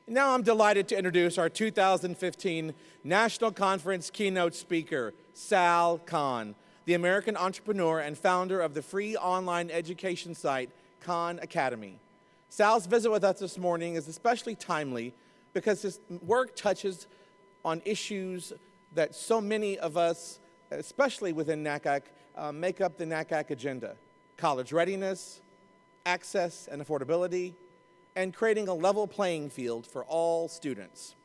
Now I'm delighted to introduce our 2015 National Conference keynote speaker, Sal Khan, the American entrepreneur and founder of the free online education site, Khan Academy. Sal's visit with us this morning is especially timely because his work touches on issues that so many of us, especially within NACAC, make up the NACAC agenda: college readiness, access and affordability, and creating a level playing field for all students.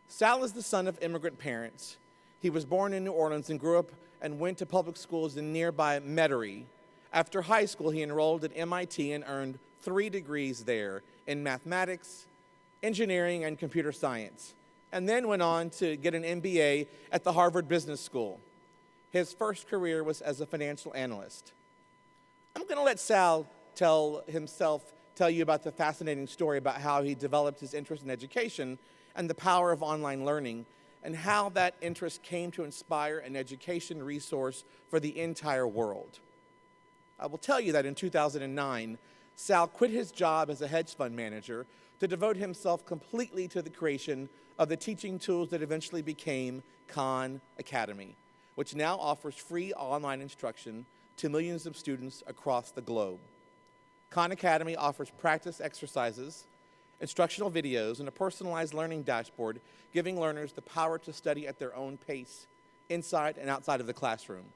Sal is the son of immigrant parents. He was born in New Orleans and grew up and went to public schools in nearby Metairie. After high school, he enrolled at MIT and earned 3 degrees there in mathematics, engineering, and computer science, and then went on to get an MBA at the Harvard Business School. His first career was as a financial analyst. I'm going to let Sal tell you about the fascinating story about how he developed his interest in education and the power of online learning, and how that interest came to inspire an education resource for the entire world. I will tell you that in 2009, Sal quit his job as a hedge fund manager to devote himself completely to the creation of the teaching tools that eventually became Khan Academy, which now offers free online instruction to millions of students across the globe. Khan Academy offers practice exercises, instructional videos, and a personalized learning dashboard, giving learners the power to study at their own pace, inside and outside of the classroom.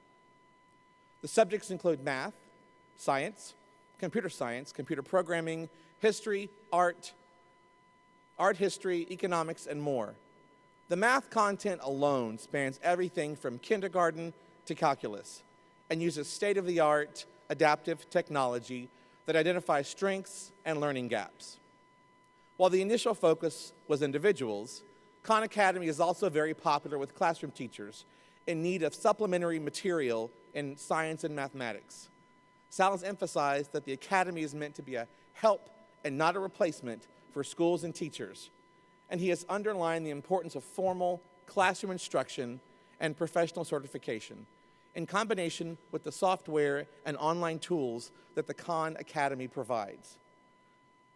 The subjects include math, science, computer programming, history, art history, economics, and more. The math content alone spans everything from kindergarten to calculus and uses state-of-the-art adaptive technology that identifies strengths and learning gaps. While the initial focus was individuals, Khan Academy is also very popular with classroom teachers in need of supplementary material in science and mathematics. Sal has emphasized that the Academy is meant to be a help and not a replacement for schools and teachers, and he has underlined the importance of formal classroom instruction and professional certification, in combination with the software and online tools that the Khan Academy provides.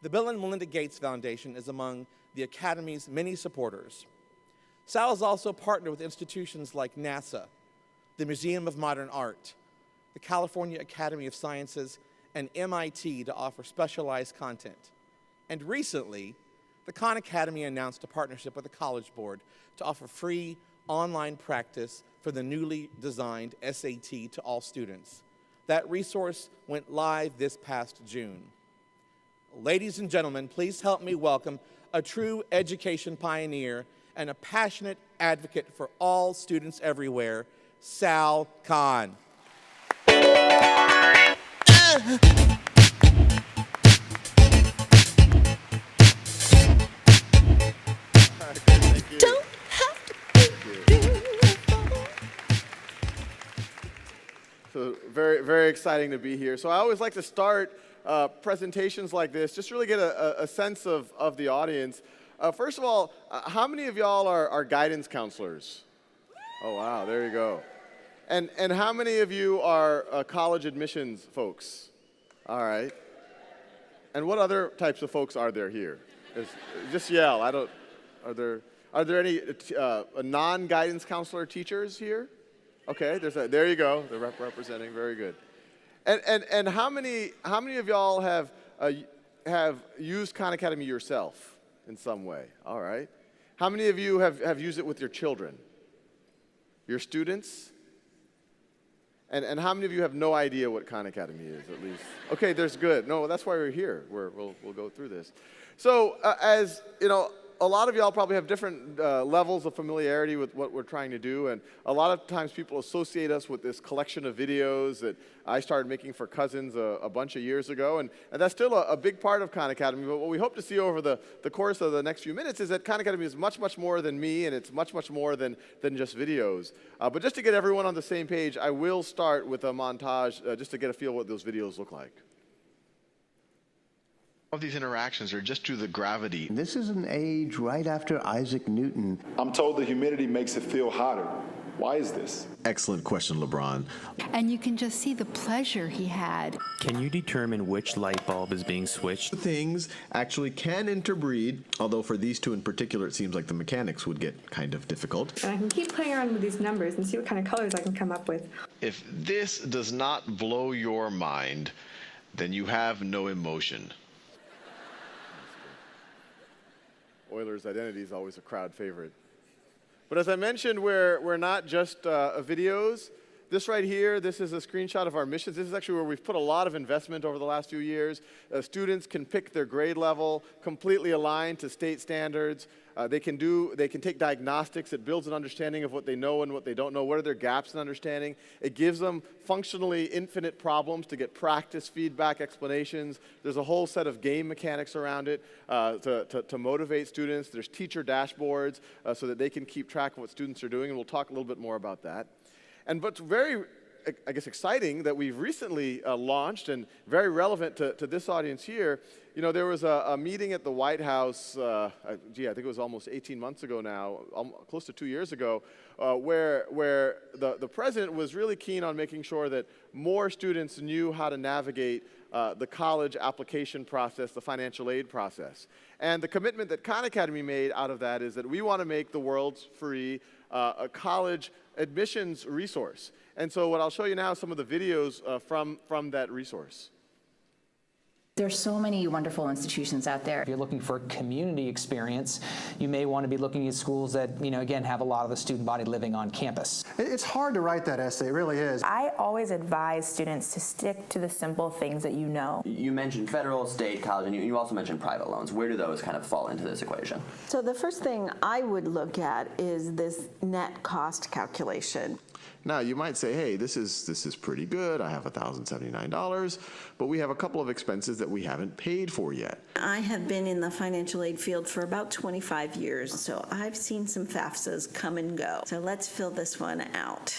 The Bill and Melinda Gates Foundation is among the Academy's many supporters. Sal has also partnered with institutions like NASA, the Museum of Modern Art, the California Academy of Sciences, and MIT to offer specialized content. And recently, the Khan Academy announced a partnership with the College Board to offer free online practice for the newly designed SAT to all students. That resource went live this past June. Ladies and gentlemen, please help me welcome a true education pioneer and a passionate advocate for all students everywhere, Sal Khan. So very, very exciting to be here. So I always like to start presentations like this, just really get a sense of the audience. First of all, how many of y'all are guidance counselors? Oh, wow, there you go. And how many of you are college admissions folks? All right. And what other types of folks are there here? Just yell. Are there any non-guidance counselor teachers here? Okay, there you go. They're representing. Very good. And how many of y'all have used Khan Academy yourself in some way? All right. How many of you have used it with your children? Your students? And how many of you have no idea what Khan Academy is, at least? Okay, there's good. No, that's why we're here. We'll go through this. So as you know, a lot of y'all probably have different levels of familiarity with what we're trying to do, and a lot of times people associate us with this collection of videos that I started making for cousins a bunch of years ago, and that's still a big part of Khan Academy. But what we hope to see over the course of the next few minutes is that Khan Academy is much, much more than me, and it's much, much more than just videos. But just to get everyone on the same page, I will start with a montage just to get a feel of what those videos look like. Of these interactions are just due to the gravity. This is an age right after Isaac Newton. I'm told the humidity makes it feel hotter. Why is this? Excellent question, LeBron. And you can just see the pleasure he had. Can you determine which light bulb is being switched? Things actually can interbreed, although for these two in particular, it seems like the mechanics would get kind of difficult. And I can keep playing around with these numbers and see what kind of colors I can come up with. If this does not blow your mind, then you have no emotion. Euler's identity is always a crowd favorite. But as I mentioned, we're not just videos. This right here, this is a screenshot of our missions. This is actually where we've put a lot of investment over the last few years. Students can pick their grade level, completely aligned to state standards. They can take diagnostics. It builds an understanding of what they know and what they don't know. What are their gaps in understanding? It gives them functionally infinite problems to get practice, feedback, explanations. There's a whole set of game mechanics around it to motivate students. There's teacher dashboards so that they can keep track of what students are doing, and we'll talk a little bit more about that. And what's very, I guess, exciting that we've recently launched and very relevant to this audience here, you know, there was a meeting at the White House, I think it was almost 18 months ago now, close to 2 years ago, where the president was really keen on making sure that more students knew how to navigate the college application process, the financial aid process. And the commitment that Khan Academy made out of that is that we want to make the world's free a college admissions resource. And so what I'll show you now is some of the videos from that resource. There's so many wonderful institutions out there. If you're looking for community experience, you may want to be looking at schools that, you know, again, have a lot of the student body living on campus. It's hard to write that essay, it really is. I always advise students to stick to the simple things that you know. You mentioned federal, state, college, and you also mentioned private loans. Where do those kind of fall into this equation? So the first thing I would look at is this net cost calculation. Now, you might say, hey, this is pretty good. I have $1,079, but we have a couple of expenses that we haven't paid for yet. I have been in the financial aid field for about 25 years, so I've seen some FAFSAs come and go. So let's fill this one out.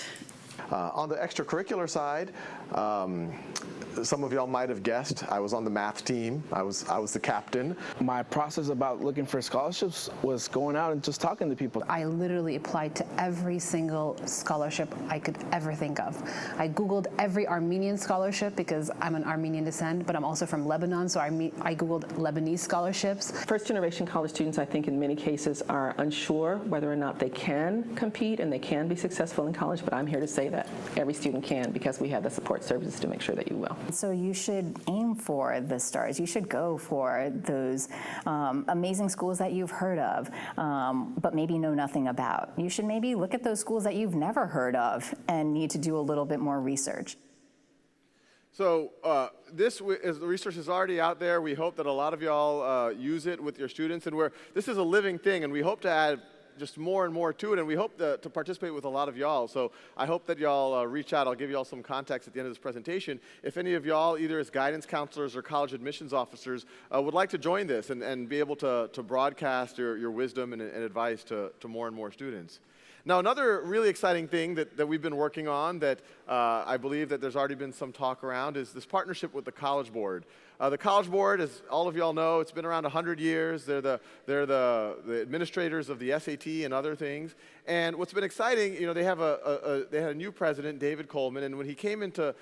On the extracurricular side, some of y'all might have guessed I was on the math team. I was the captain. My process about looking for scholarships was going out and just talking to people. I literally applied to every single scholarship I could ever think of. I Googled every Armenian scholarship because I'm an Armenian descent, but I'm also from Lebanon, so I Googled Lebanese scholarships. First-generation college students, I think, in many cases are unsure whether or not they can compete and they can be successful in college, but I'm here to say that every student can because we have the support services to make sure that you will. So you should aim for the stars. You should go for those amazing schools that you've heard of, but maybe know nothing about. You should maybe look at those schools that you've never heard of and need to do a little bit more research. So the research is already out there. We hope that a lot of y'all use it with your students, and this is a living thing, and we hope to add just more and more to it, and we hope to participate with a lot of y'all. So I hope that y'all reach out. I'll give y'all some context at the end of this presentation. If any of y'all, either as guidance counselors or college admissions officers, would like to join this and be able to broadcast your wisdom and advice to more and more students. Now, another really exciting thing that we've been working on that I believe that there's already been some talk around is this partnership with the College Board. The College Board, as all of y'all know, it's been around 100 years. They're the administrators of the SAT and other things. And what's been exciting, you know, they had a new president, David Coleman, and when he came into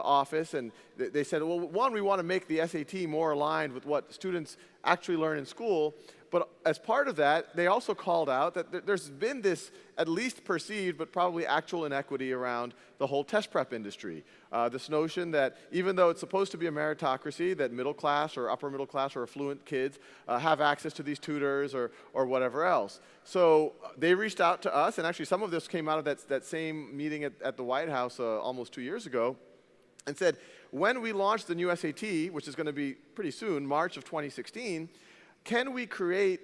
office, and they said, well, one, we want to make the SAT more aligned with what students actually learn in school. But as part of that, they also called out that there's been this at least perceived but probably actual inequity around the whole test prep industry. This notion that even though it's supposed to be a meritocracy, that middle class or upper middle class or affluent kids have access to these tutors or whatever else. So they reached out to us, and actually some of this came out of that same meeting at the White House almost 2 years ago, and said, when we launch the new SAT, which is going to be pretty soon, March of 2016, can we create,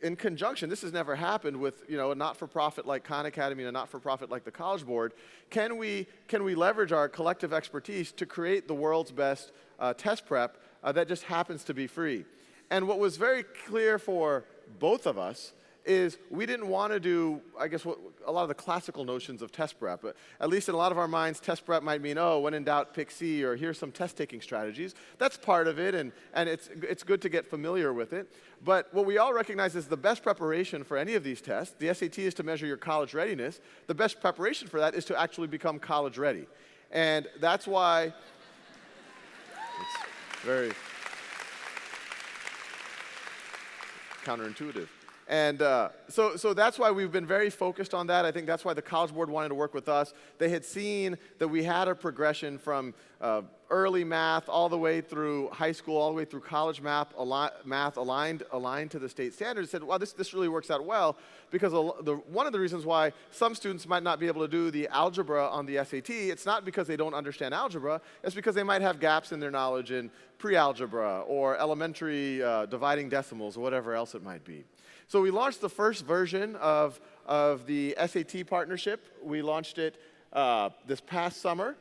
in conjunction, this has never happened with, you know, a not-for-profit like Khan Academy and a not-for-profit like the College Board, can we leverage our collective expertise to create the world's best test prep that just happens to be free? And what was very clear for both of us is we didn't want to do, I guess, what a lot of the classical notions of test prep. But at least in a lot of our minds, test prep might mean, oh, when in doubt, pick C, or here's some test-taking strategies. That's part of it, and it's good to get familiar with it. But what we all recognize is the best preparation for any of these tests, the SAT is to measure your college readiness. The best preparation for that is to actually become college ready. And that's why it's very counterintuitive. And so that's why we've been very focused on that. I think that's why the College Board wanted to work with us. They had seen that we had a progression from early math all the way through high school, all the way through college math aligned to the state standards. Said, well, this really works out well, because one of the reasons why some students might not be able to do the algebra on the SAT, it's not because they don't understand algebra, it's because they might have gaps in their knowledge in pre-algebra or elementary dividing decimals or whatever else it might be. So we launched the first version of the SAT partnership. We launched it this past summer.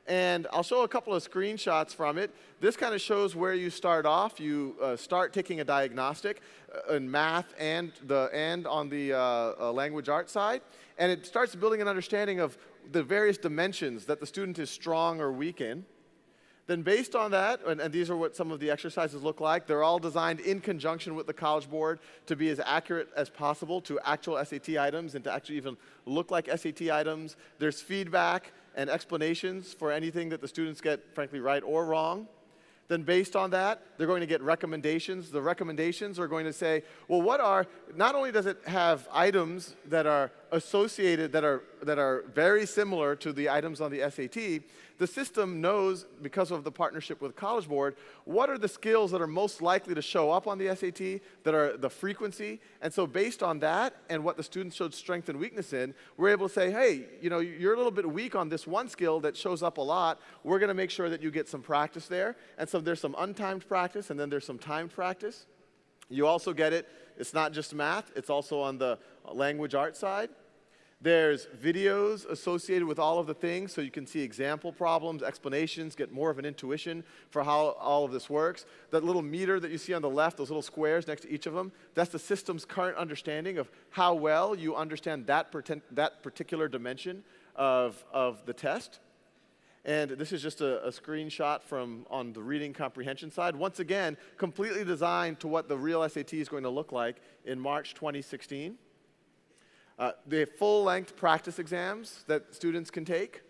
And I'll show a couple of screenshots from it. This kind of shows where you start off. You start taking a diagnostic in math and on the language arts side. And it starts building an understanding of the various dimensions that the student is strong or weak in. Then based on that, and these are what some of the exercises look like, they're all designed in conjunction with the College Board to be as accurate as possible to actual SAT items and to actually even look like SAT items. There's feedback and explanations for anything that the students get, frankly, right or wrong. Then based on that, they're going to get recommendations. The recommendations are going to say, well, not only does it have items that are associated, that are very similar to the items on the SAT, the system knows, because of the partnership with College Board, what are the skills that are most likely to show up on the SAT, that are the frequency. And so based on that and what the students showed strength and weakness in, we're able to say, hey, you're a little bit weak on this one skill that shows up a lot. We're going to make sure that you get some practice there. And so there's some untimed practice, and then there's some timed practice. You also get it. It's not just math. It's also on the language arts side. There's videos associated with all of the things, so you can see example problems, explanations, get more of an intuition for how all of this works. That little meter that you see on the left, those little squares next to each of them, that's the system's current understanding of how well you understand that particular dimension of the test. And this is just a screenshot from on the reading comprehension side. Once again, completely designed to what the real SAT is going to look like in March 2016. The full-length practice exams that students can take.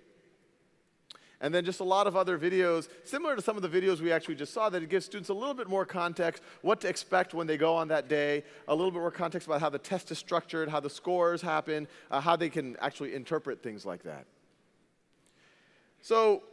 And then just a lot of other videos, similar to some of the videos we actually just saw, that it gives students a little bit more context, what to expect when they go on that day, a little bit more context about how the test is structured, how the scores happen, how they can actually interpret things like that. So,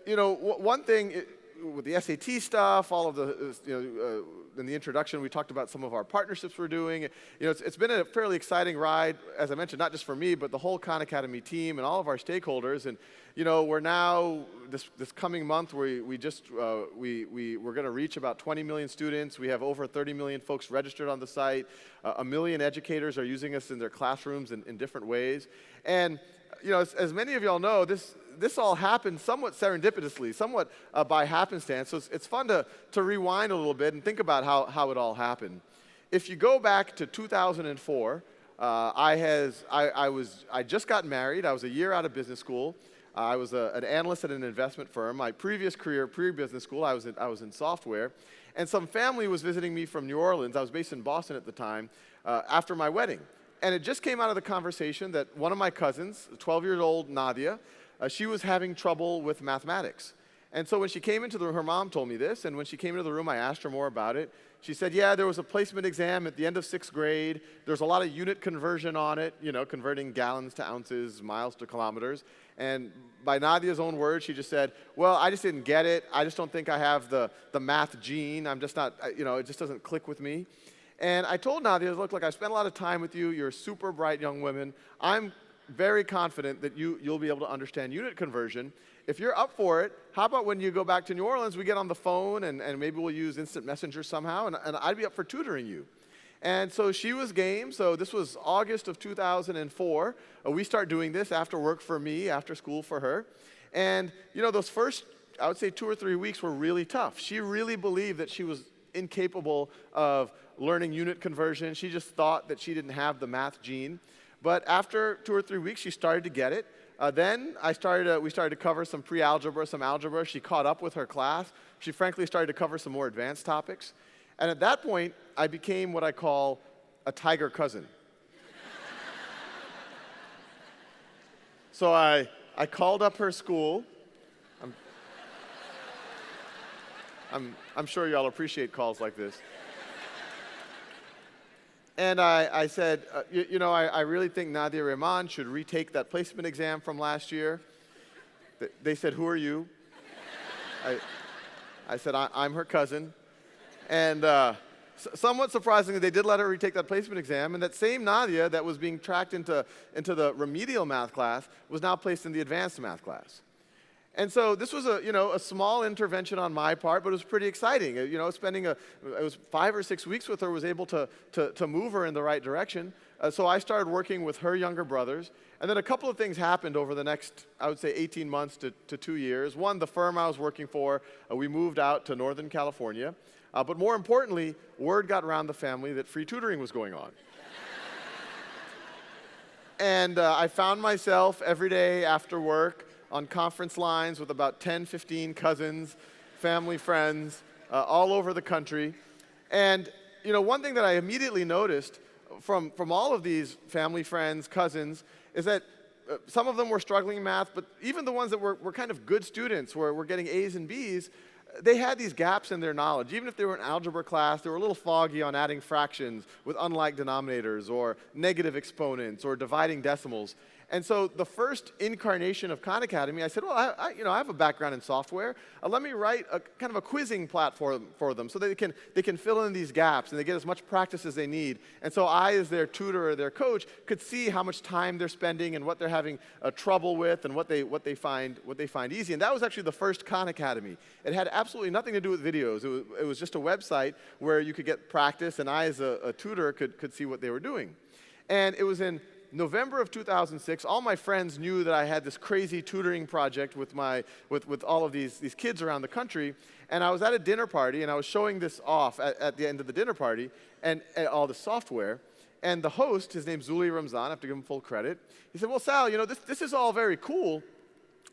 one thing with the SAT stuff, all of the, in the introduction, we talked about some of our partnerships we're doing. It's been a fairly exciting ride, as I mentioned, not just for me, but the whole Khan Academy team and all of our stakeholders. And, we're now, this coming month, we're going to reach about 20 million students. We have over 30 million folks registered on the site. 1 million educators are using us in their classrooms in different ways. And, as many of y'all know, this all happened somewhat serendipitously, somewhat by happenstance. So it's fun to rewind a little bit and think about how it all happened. If you go back to 2004, I just got married. I was a year out of business school. I was an analyst at an investment firm. My previous career, pre-business school, I was in software. And some family was visiting me from New Orleans. I was based in Boston at the time, after my wedding. And it just came out of the conversation that one of my cousins, 12-year-old Nadia, she was having trouble with mathematics. And so when she came into the room, her mom told me this, and when she came into the room, I asked her more about it. She said, yeah, there was a placement exam at the end of 6th grade. There's a lot of unit conversion on it, converting gallons to ounces, miles to kilometers. And by Nadia's own words, she just said, well, I just didn't get it. I just don't think I have the math gene. I'm just not, it just doesn't click with me. And I told Nadia, look, I spent a lot of time with you. You're a super bright young woman. I'm very confident that you'll be able to understand unit conversion. If you're up for it, how about when you go back to New Orleans, we get on the phone and maybe we'll use instant messenger somehow, and I'd be up for tutoring you. And so she was game. So this was August of 2004. We start doing this after work for me, after school for her. And those first, I would say 2 or 3 weeks were really tough. She really believed that she was incapable of learning unit conversion. She just thought that she didn't have the math gene. But after 2 or 3 weeks, she started to get it. Then we started to cover some pre-algebra, some algebra. She caught up with her class. She frankly started to cover some more advanced topics. And at that point, I became what I call a tiger cousin. So I called up her school. I'm sure y'all appreciate calls like this. And I said, I really think Nadia Rehman should retake that placement exam from last year. They said, who are you? I said, I'm her cousin. And somewhat surprisingly, they did let her retake that placement exam. And that same Nadia that was being tracked into the remedial math class was now placed in the advanced math class. And so this was a small intervention on my part, but it was pretty exciting. Spending it was 5 or 6 weeks with her was able to move her in the right direction. So I started working with her younger brothers. And then a couple of things happened over the next, I would say, 18 months to 2 years. One, the firm I was working for, we moved out to Northern California. But more importantly, word got around the family that free tutoring was going on. And I found myself every day after work on conference lines with about 10, 15 cousins, family, friends, all over the country. And one thing that I immediately noticed from all of these family, friends, cousins, is that some of them were struggling in math, but even the ones that were kind of good students, were getting A's and B's, they had these gaps in their knowledge. Even if they were in algebra class, they were a little foggy on adding fractions with unlike denominators, or negative exponents, or dividing decimals. And so the first incarnation of Khan Academy, I said, well, I have a background in software. Let me write a kind of a quizzing platform for them so that they can fill in these gaps and they get as much practice as they need. And so I, as their tutor or their coach, could see how much time they're spending and what they're having trouble with and what they find easy. And that was actually the first Khan Academy. It had absolutely nothing to do with videos. It was just a website where you could get practice, and I, as a tutor, could see what they were doing. And it was in November of 2006, all my friends knew that I had this crazy tutoring project with all of these kids around the country. And I was at a dinner party, and I was showing this off at the end of the dinner party, and all the software. And the host, his name's Zuli Ramzan, I have to give him full credit. He said, well, Sal, this is all very cool,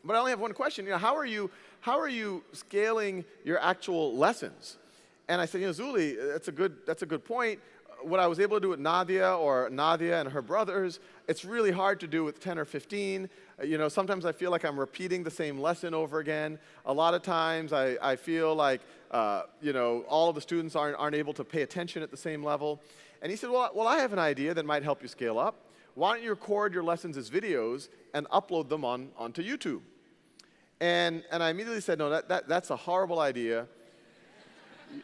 but I only have one question. How are you scaling your actual lessons? And I said, Zuli, that's a good point. What I was able to do with Nadia and her brothers, it's really hard to do with 10 or 15. Sometimes I feel like I'm repeating the same lesson over again. A lot of times I feel like, all of the students aren't able to pay attention at the same level. And he said, well, I have an idea that might help you scale up. Why don't you record your lessons as videos and upload them onto YouTube? And I immediately said, no, that's a horrible idea.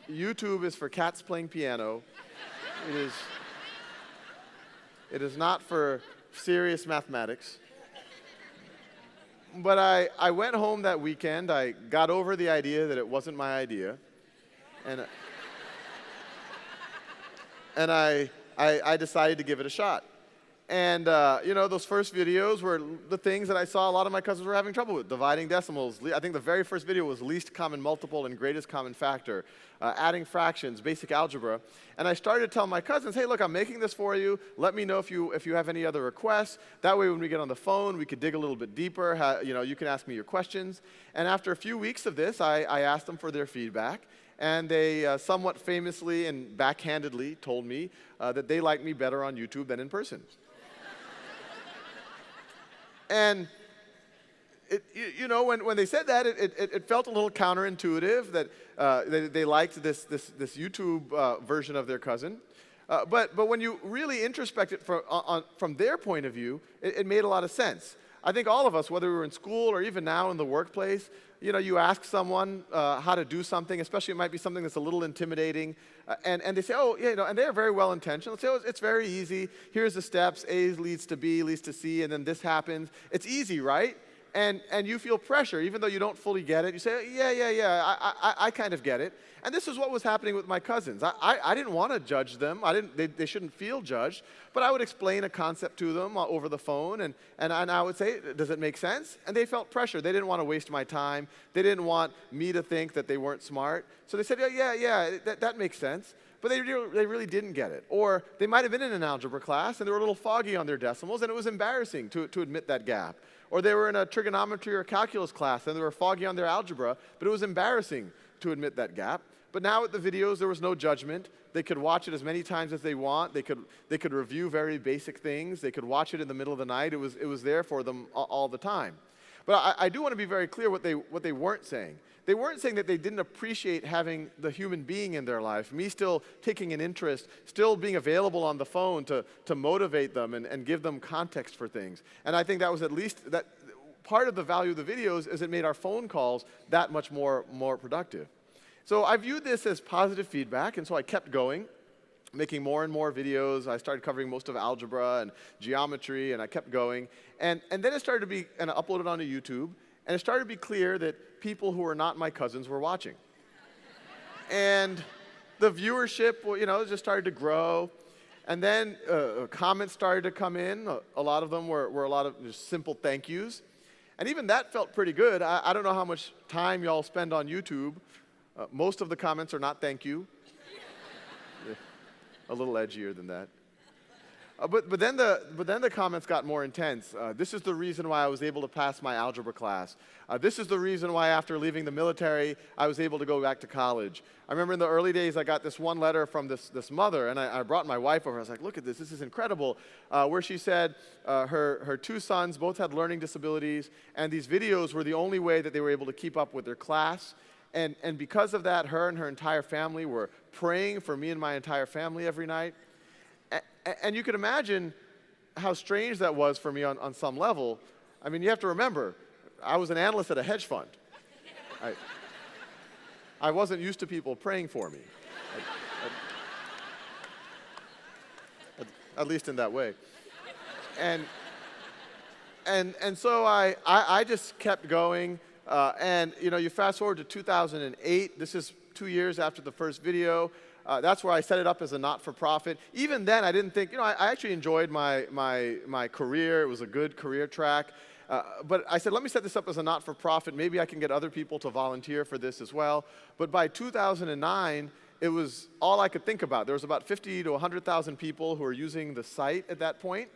YouTube is for cats playing piano. It is not for serious mathematics. But I went home that weekend. I got over the idea that it wasn't my idea. And I decided to give it a shot. And, those first videos were the things that I saw a lot of my cousins were having trouble with. Dividing decimals. I think the very first video was least common multiple and greatest common factor. Adding fractions, basic algebra. And I started to tell my cousins, hey, look, I'm making this for you. Let me know if you have any other requests. That way, when we get on the phone, we could dig a little bit deeper. You can ask me your questions. And after a few weeks of this, I asked them for their feedback. And they somewhat famously and backhandedly told me that they liked me better on YouTube than in person. And when they said that, it felt a little counterintuitive that they liked this YouTube version of their cousin. But when you really introspect it from their point of view, it made a lot of sense. I think all of us, whether we were in school or even now in the workplace, you ask someone how to do something, especially it might be something that's a little intimidating, and they say, oh, yeah, and they're very well-intentioned. They'll say, oh, it's very easy. Here's the steps. A leads to B, leads to C, and then this happens. It's easy, right? And you feel pressure, even though you don't fully get it. You say, yeah, I kind of get it. And this is what was happening with my cousins. I didn't want to judge them. They shouldn't feel judged. But I would explain a concept to them over the phone, and I would say, does it make sense? And they felt pressure. They didn't want to waste my time. They didn't want me to think that they weren't smart. So they said, yeah, that makes sense. But they really didn't get it. Or they might have been in an algebra class, and they were a little foggy on their decimals, and it was embarrassing to admit that gap. Or they were in a trigonometry or calculus class, and they were foggy on their algebra, but it was embarrassing to admit that gap. But now with the videos, there was no judgment. They could watch it as many times as they want. They could review very basic things. They could watch it in the middle of the night. It was there for them all the time. But I do want to be very clear what they weren't saying. They weren't saying that they didn't appreciate having the human being in their life, me still taking an interest, still being available on the phone to motivate them and give them context for things. And I think that was at least that part of the value of the videos is it made our phone calls that much more productive. So I viewed this as positive feedback, and so I kept going, making more and more videos. I started covering most of algebra and geometry, and I kept going. And then it started to be, and I uploaded onto YouTube, and it started to be clear that people who were not my cousins were watching. And the viewership, just started to grow. And then comments started to come in. A lot of them were a lot of just simple thank yous. And even that felt pretty good. I don't know how much time y'all spend on YouTube. Most of the comments are not thank you. A little edgier than that. But then the comments got more intense. This is the reason why I was able to pass my algebra class. This is the reason why after leaving the military, I was able to go back to college. I remember in the early days, I got this one letter from this mother, and I brought my wife over. I was like, look at this. This is incredible. Where she said her two sons both had learning disabilities, and these videos were the only way that they were able to keep up with their class. And because of that, her and her entire family were praying for me and my entire family every night. And you can imagine how strange that was for me on some level. I mean, you have to remember, I was an analyst at a hedge fund. I wasn't used to people praying for me, at least in that way. And so I just kept going. And you fast forward to 2008. This is 2 years after the first video. That's where I set it up as a not-for-profit. Even then, I didn't think, I actually enjoyed my career. It was a good career track. But I said, let me set this up as a not-for-profit. Maybe I can get other people to volunteer for this as well. But by 2009, it was all I could think about. There was about 50 to 100,000 people who were using the site at that point.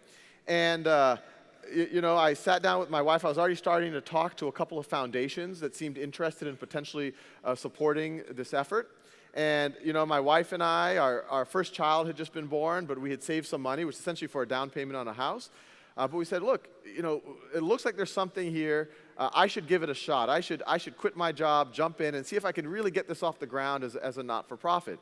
And I sat down with my wife. I was already starting to talk to a couple of foundations that seemed interested in potentially supporting this effort. And, my wife and I, our first child had just been born, but we had saved some money, which is essentially for a down payment on a house. But we said, look, it looks like there's something here. I should give it a shot. I should quit my job, jump in, and see if I can really get this off the ground as a not-for-profit.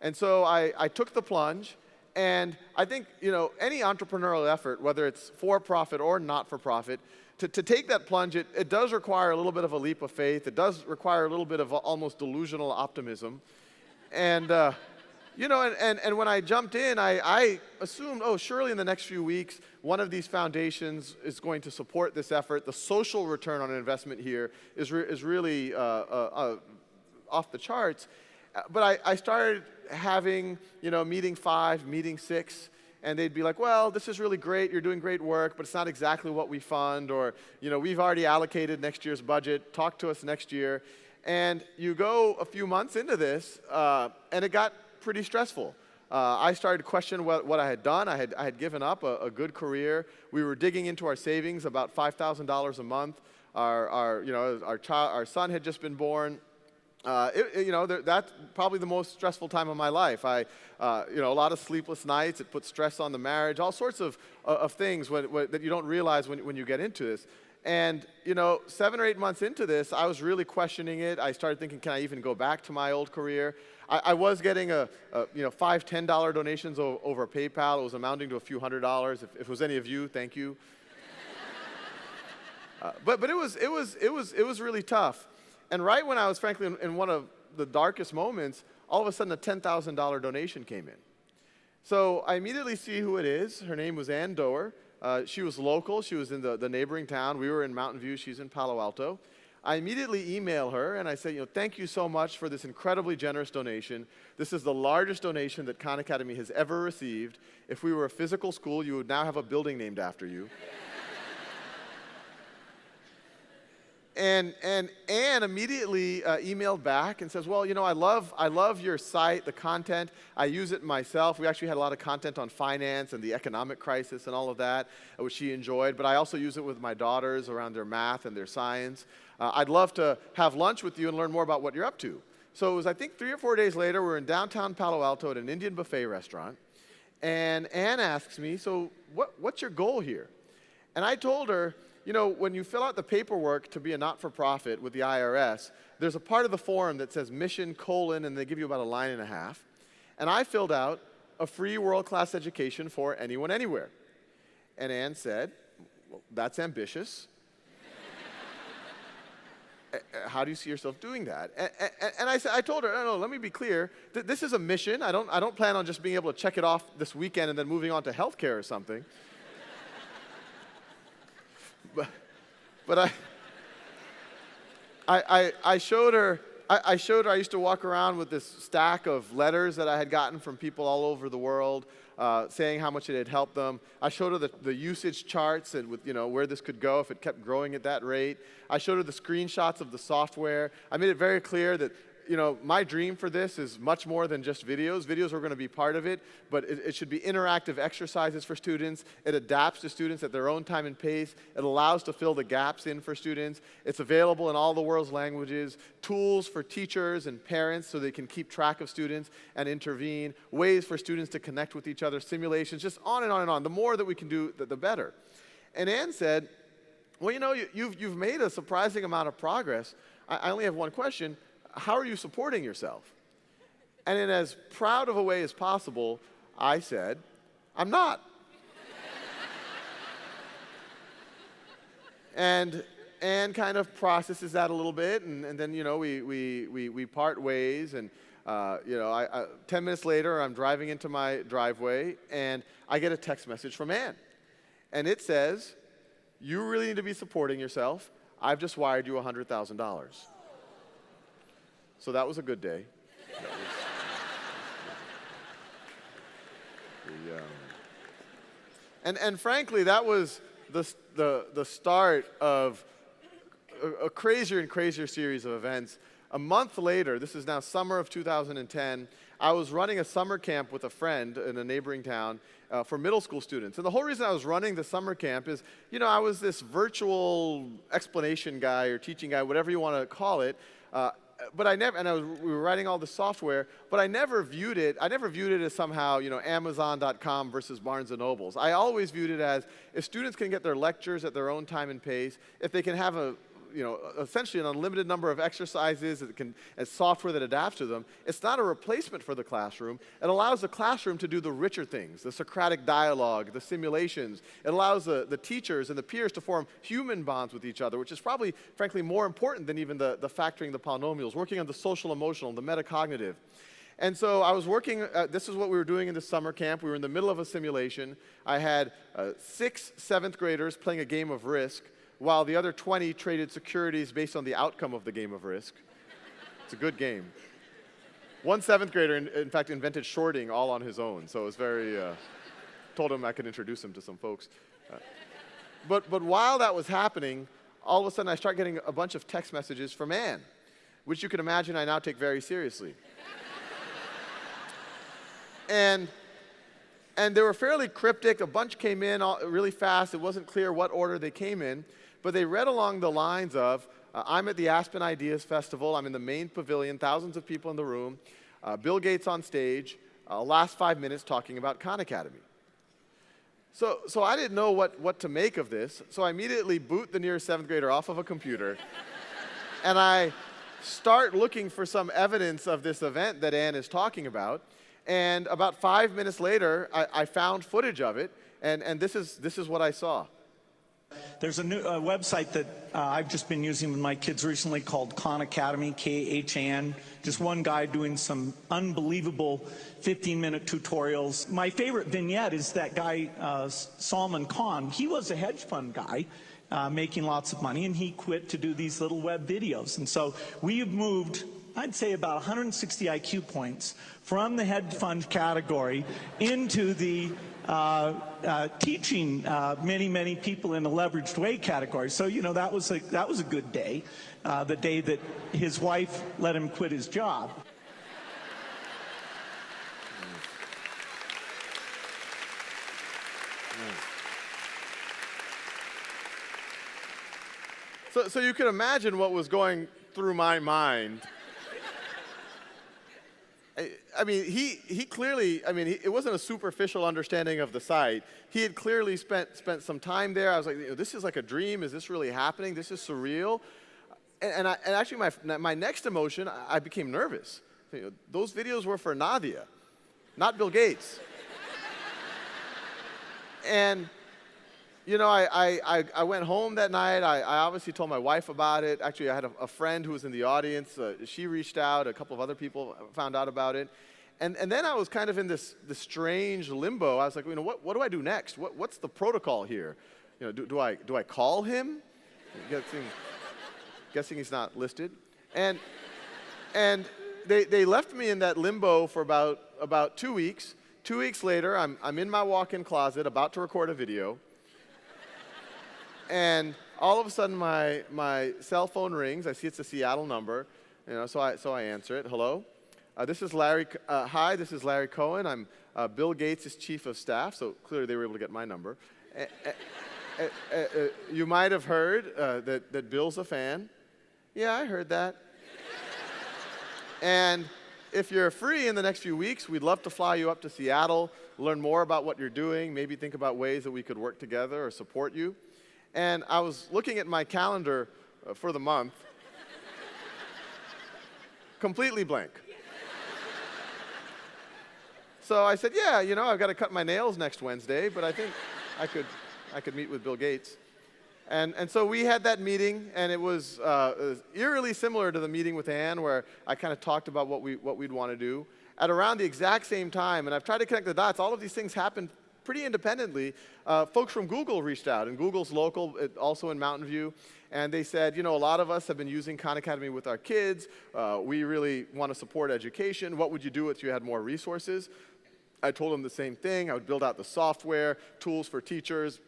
And so I took the plunge. And I think, any entrepreneurial effort, whether it's for-profit or not-for-profit, to take that plunge, it does require a little bit of a leap of faith. It does require a little bit of almost delusional optimism. And, and when I jumped in, I assumed, surely in the next few weeks, one of these foundations is going to support this effort. The social return on investment here is really off the charts. But I started having, meeting 5, meeting 6, and they'd be like, well, this is really great, you're doing great work, but it's not exactly what we fund, or, we've already allocated next year's budget, talk to us next year. And you go a few months into this, and it got pretty stressful. I started to question what I had done. I had given up a good career. We were digging into our savings, about $5,000 a month. Our son had just been born. That's probably the most stressful time of my life. A lot of sleepless nights. It puts stress on the marriage. All sorts of things that you don't realize when you get into this. And 7 or 8 months into this, I was really questioning it. I started thinking, can I even go back to my old career? I was getting $5, $10 donations over PayPal. It was amounting to a few $100s. If it was any of you, thank you. But it was really tough. And right when I was, frankly, in one of the darkest moments, all of a sudden a $10,000 donation came in. So I immediately see who it is. Her name was Ann Doer. She was local. She was in the neighboring town. We were in Mountain View. She's in Palo Alto. I immediately email her and I say, thank you so much for this incredibly generous donation. This is the largest donation that Khan Academy has ever received. If we were a physical school, you would now have a building named after you. And Anne immediately emailed back and says, well, I love your site, the content. I use it myself. We actually had a lot of content on finance and the economic crisis and all of that, which she enjoyed. But I also use it with my daughters around their math and their science. I'd love to have lunch with you and learn more about what you're up to. So it was, I think, 3 or 4 days later, we're in downtown Palo Alto at an Indian buffet restaurant. And Anne asks me, so what's your goal here? And I told her, when you fill out the paperwork to be a not-for-profit with the IRS, there's a part of the form that says mission, and they give you about a line and a half. And I filled out a free world-class education for anyone, anywhere. And Anne said, well, that's ambitious. How do you see yourself doing that? And I told her, no, let me be clear. This is a mission. I don't plan on just being able to check it off this weekend and then moving on to healthcare or something. But I showed her. I used to walk around with this stack of letters that I had gotten from people all over the world, saying how much it had helped them. I showed her the usage charts and with where this could go if it kept growing at that rate. I showed her the screenshots of the software. I made it very clear that my dream for this is much more than just videos. Videos are going to be part of it, but it should be interactive exercises for students. It adapts to students at their own time and pace. It allows to fill the gaps in for students. It's available in all the world's languages. Tools for teachers and parents so they can keep track of students and intervene. Ways for students to connect with each other. Simulations, just on and on and on. The more that we can do, the better. And Anne said, well, you've made a surprising amount of progress. I only have one question. How are you supporting yourself? And in as proud of a way as possible, I said, I'm not. And Anne kind of processes that a little bit, and then we part ways, and 10 minutes later, I'm driving into my driveway, and I get a text message from Anne, and it says, "You really need to be supporting yourself. I've just wired you $100,000." So that was a good day. And frankly, that was the start of a crazier and crazier series of events. A month later, this is now summer of 2010, I was running a summer camp with a friend in a neighboring town for middle school students. And the whole reason I was running the summer camp is, I was this virtual explanation guy or teaching guy, whatever you want to call it. But we were writing all the software, but I never viewed it as somehow, Amazon.com versus Barnes & Noble's. I always viewed it as, if students can get their lectures at their own time and pace, if they can have essentially an unlimited number of exercises and software that adapts to them, it's not a replacement for the classroom. It allows the classroom to do the richer things, the Socratic dialogue, the simulations. It allows the teachers and the peers to form human bonds with each other, which is probably, frankly, more important than even the factoring the polynomials, working on the social emotional, the metacognitive. And so I was working, this is what we were doing in the summer camp. We were in the middle of a simulation. I had 6 7th graders playing a game of Risk, while the other 20 traded securities based on the outcome of the game of Risk. It's a good game. One 7th grader, in fact, invented shorting all on his own, so it was very, told him I could introduce him to some folks. But while that was happening, all of a sudden I start getting a bunch of text messages from Anne, which you can imagine I now take very seriously. And they were fairly cryptic. A bunch came in really fast. It wasn't clear what order they came in. But they read along the lines of, I'm at the Aspen Ideas Festival. I'm in the main pavilion, thousands of people in the room. Bill Gates on stage. Last 5 minutes talking about Khan Academy. So I didn't know what to make of this. So I immediately boot the nearest 7th grader off of a computer. And I start looking for some evidence of this event that Anne is talking about. And about 5 minutes later, I found footage of it, and this is what I saw. There's a new website that I've just been using with my kids recently called Khan Academy, K-H-A-N. Just one guy doing some unbelievable 15-minute tutorials. My favorite vignette is that guy, Salman Khan. He was a hedge fund guy making lots of money, and he quit to do these little web videos. And so we have moved, I'd say, about 160 IQ points from the hedge fund category into the teaching many people in a leveraged way category. So, you know, that was a good day, the day that his wife let him quit his job. So you can imagine what was going through my mind. I mean, he clearly, I mean, it wasn't a superficial understanding of the site. He had clearly spent some time there. I was like, you know, this is like a dream. Is this really happening? This is surreal. And actually, my next emotion, I became nervous. You know, those videos were for Nadia, not Bill Gates. And you know, I went home that night. I obviously told my wife about it. Actually, I had a friend who was in the audience. She reached out. A couple of other people found out about it. And then I was kind of in this strange limbo. I was like, you know, what do I do next? What's the protocol here? You know, do I call him? Guessing he's not listed. And they left me in that limbo for about 2 weeks. 2 weeks later, I'm in my walk-in closet about to record a video. And all of a sudden, my cell phone rings. I see it's a Seattle number, you know. So I answer it. Hello, this is Larry. Hi, this is Larry Cohen. I'm Bill Gates' chief of staff. So clearly, they were able to get my number. You might have heard that Bill's a fan. Yeah, I heard that. And if you're free in the next few weeks, we'd love to fly you up to Seattle, learn more about what you're doing, maybe think about ways that we could work together or support you. And I was looking at my calendar for the month, completely blank. So I said, yeah, you know, I've got to cut my nails next Wednesday, but I think I could meet with Bill Gates. And so we had that meeting, and it was eerily similar to the meeting with Ann, where I kind of talked about what we'd want to do. At around the exact same time, and I've tried to connect the dots, all of these things happened pretty independently. Folks from Google reached out, and Google's local, also in Mountain View, and they said, you know, a lot of us have been using Khan Academy with our kids. We really want to support education. What would you do if you had more resources? I told them the same thing. I would build out the software, tools for teachers,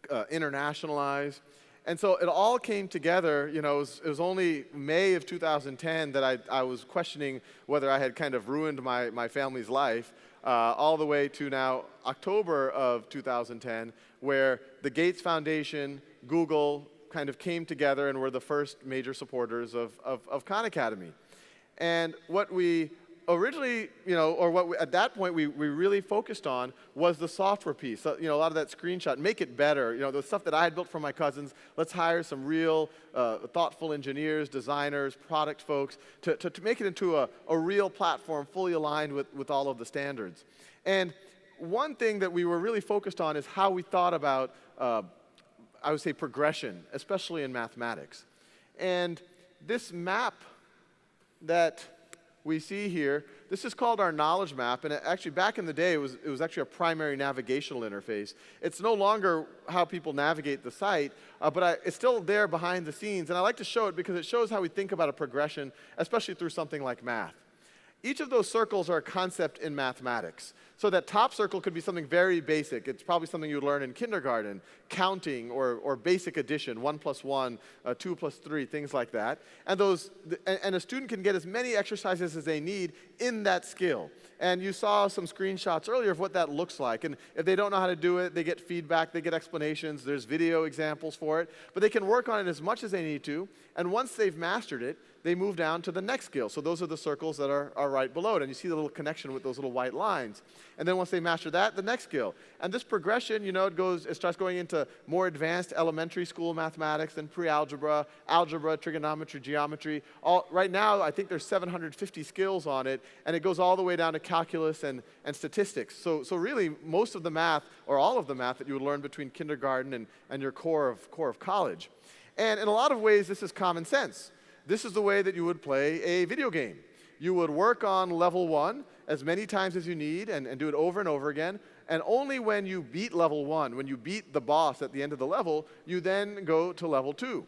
internationalize. And so it all came together. You know, it was only May of 2010 that I was questioning whether I had kind of ruined my family's life. All the way to now October of 2010, where the Gates Foundation, Google kind of came together and were the first major supporters of Khan Academy. And what we originally, you know, or what at that point we really focused on was the software piece. So, you know, a lot of that screenshot, make it better. You know, the stuff that I had built for my cousins, let's hire some real thoughtful engineers, designers, product folks to make it into a real platform fully aligned with all of the standards. And one thing that we were really focused on is how we thought about, I would say, progression, especially in mathematics. And this map that we see here, this is called our knowledge map, and actually back in the day it was actually a primary navigational interface. It's no longer how people navigate the site, but it's still there behind the scenes, and I like to show it because it shows how we think about a progression, especially through something like math. Each of those circles are a concept in mathematics. So that top circle could be something very basic. It's probably something you learn in kindergarten, counting or basic addition, 1 + 1, 2 + 3, things like that. And a student can get as many exercises as they need in that skill. And you saw some screenshots earlier of what that looks like. And if they don't know how to do it, they get feedback, they get explanations, there's video examples for it. But they can work on it as much as they need to. And once they've mastered it, they move down to the next skill. So those are the circles that are right below it. And you see the little connection with those little white lines. And then once they master that, the next skill. And this progression, it starts going into more advanced elementary school mathematics and pre-algebra, algebra, trigonometry, geometry. Right now, I think there's 750 skills on it, and it goes all the way down to calculus and statistics. So really, most of the math, or all of the math that you would learn between kindergarten and your core of college. And in a lot of ways, this is common sense. This is the way that you would play a video game. You would work on level 1 as many times as you need and do it over and over again. And only when you beat level 1, when you beat the boss at the end of the level, you then go to level 2.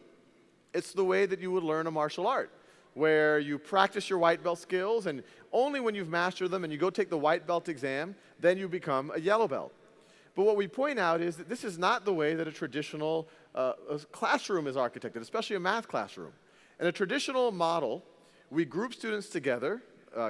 It's the way that you would learn a martial art, where you practice your white belt skills, and only when you've mastered them and you go take the white belt exam, then you become a yellow belt. But what we point out is that this is not the way that a traditional classroom is architected, especially a math classroom. In a traditional model, we group students together,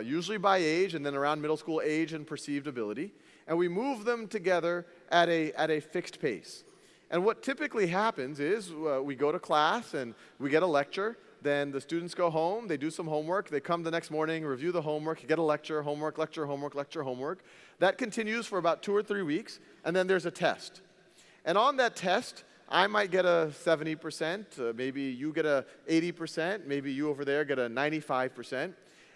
usually by age and then around middle school age and perceived ability, and we move them together at a fixed pace. And what typically happens is we go to class and we get a lecture, then the students go home, they do some homework, they come the next morning, review the homework, get a lecture, homework, lecture, homework, lecture, homework. That continues for about 2 or 3 weeks, and then there's a test. And on that test, I might get a 70%, maybe you get a 80%, maybe you over there get a 95%.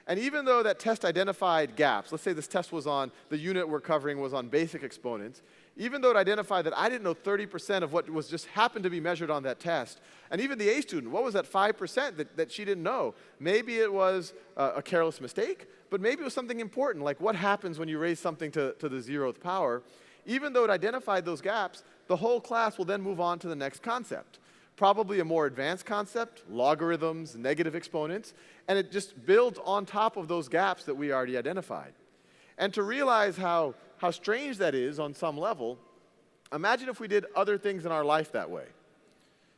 And even though that test identified gaps, let's say this test was on, the unit we're covering was on basic exponents, even though it identified that I didn't know 30% of what was just happened to be measured on that test, and even the A student, what was that 5% that she didn't know? Maybe it was a careless mistake, but maybe it was something important, like what happens when you raise something to the 0th power. Even though it identified those gaps, the whole class will then move on to the next concept. Probably a more advanced concept, logarithms, negative exponents, and it just builds on top of those gaps that we already identified. And to realize how strange that is on some level, imagine if we did other things in our life that way.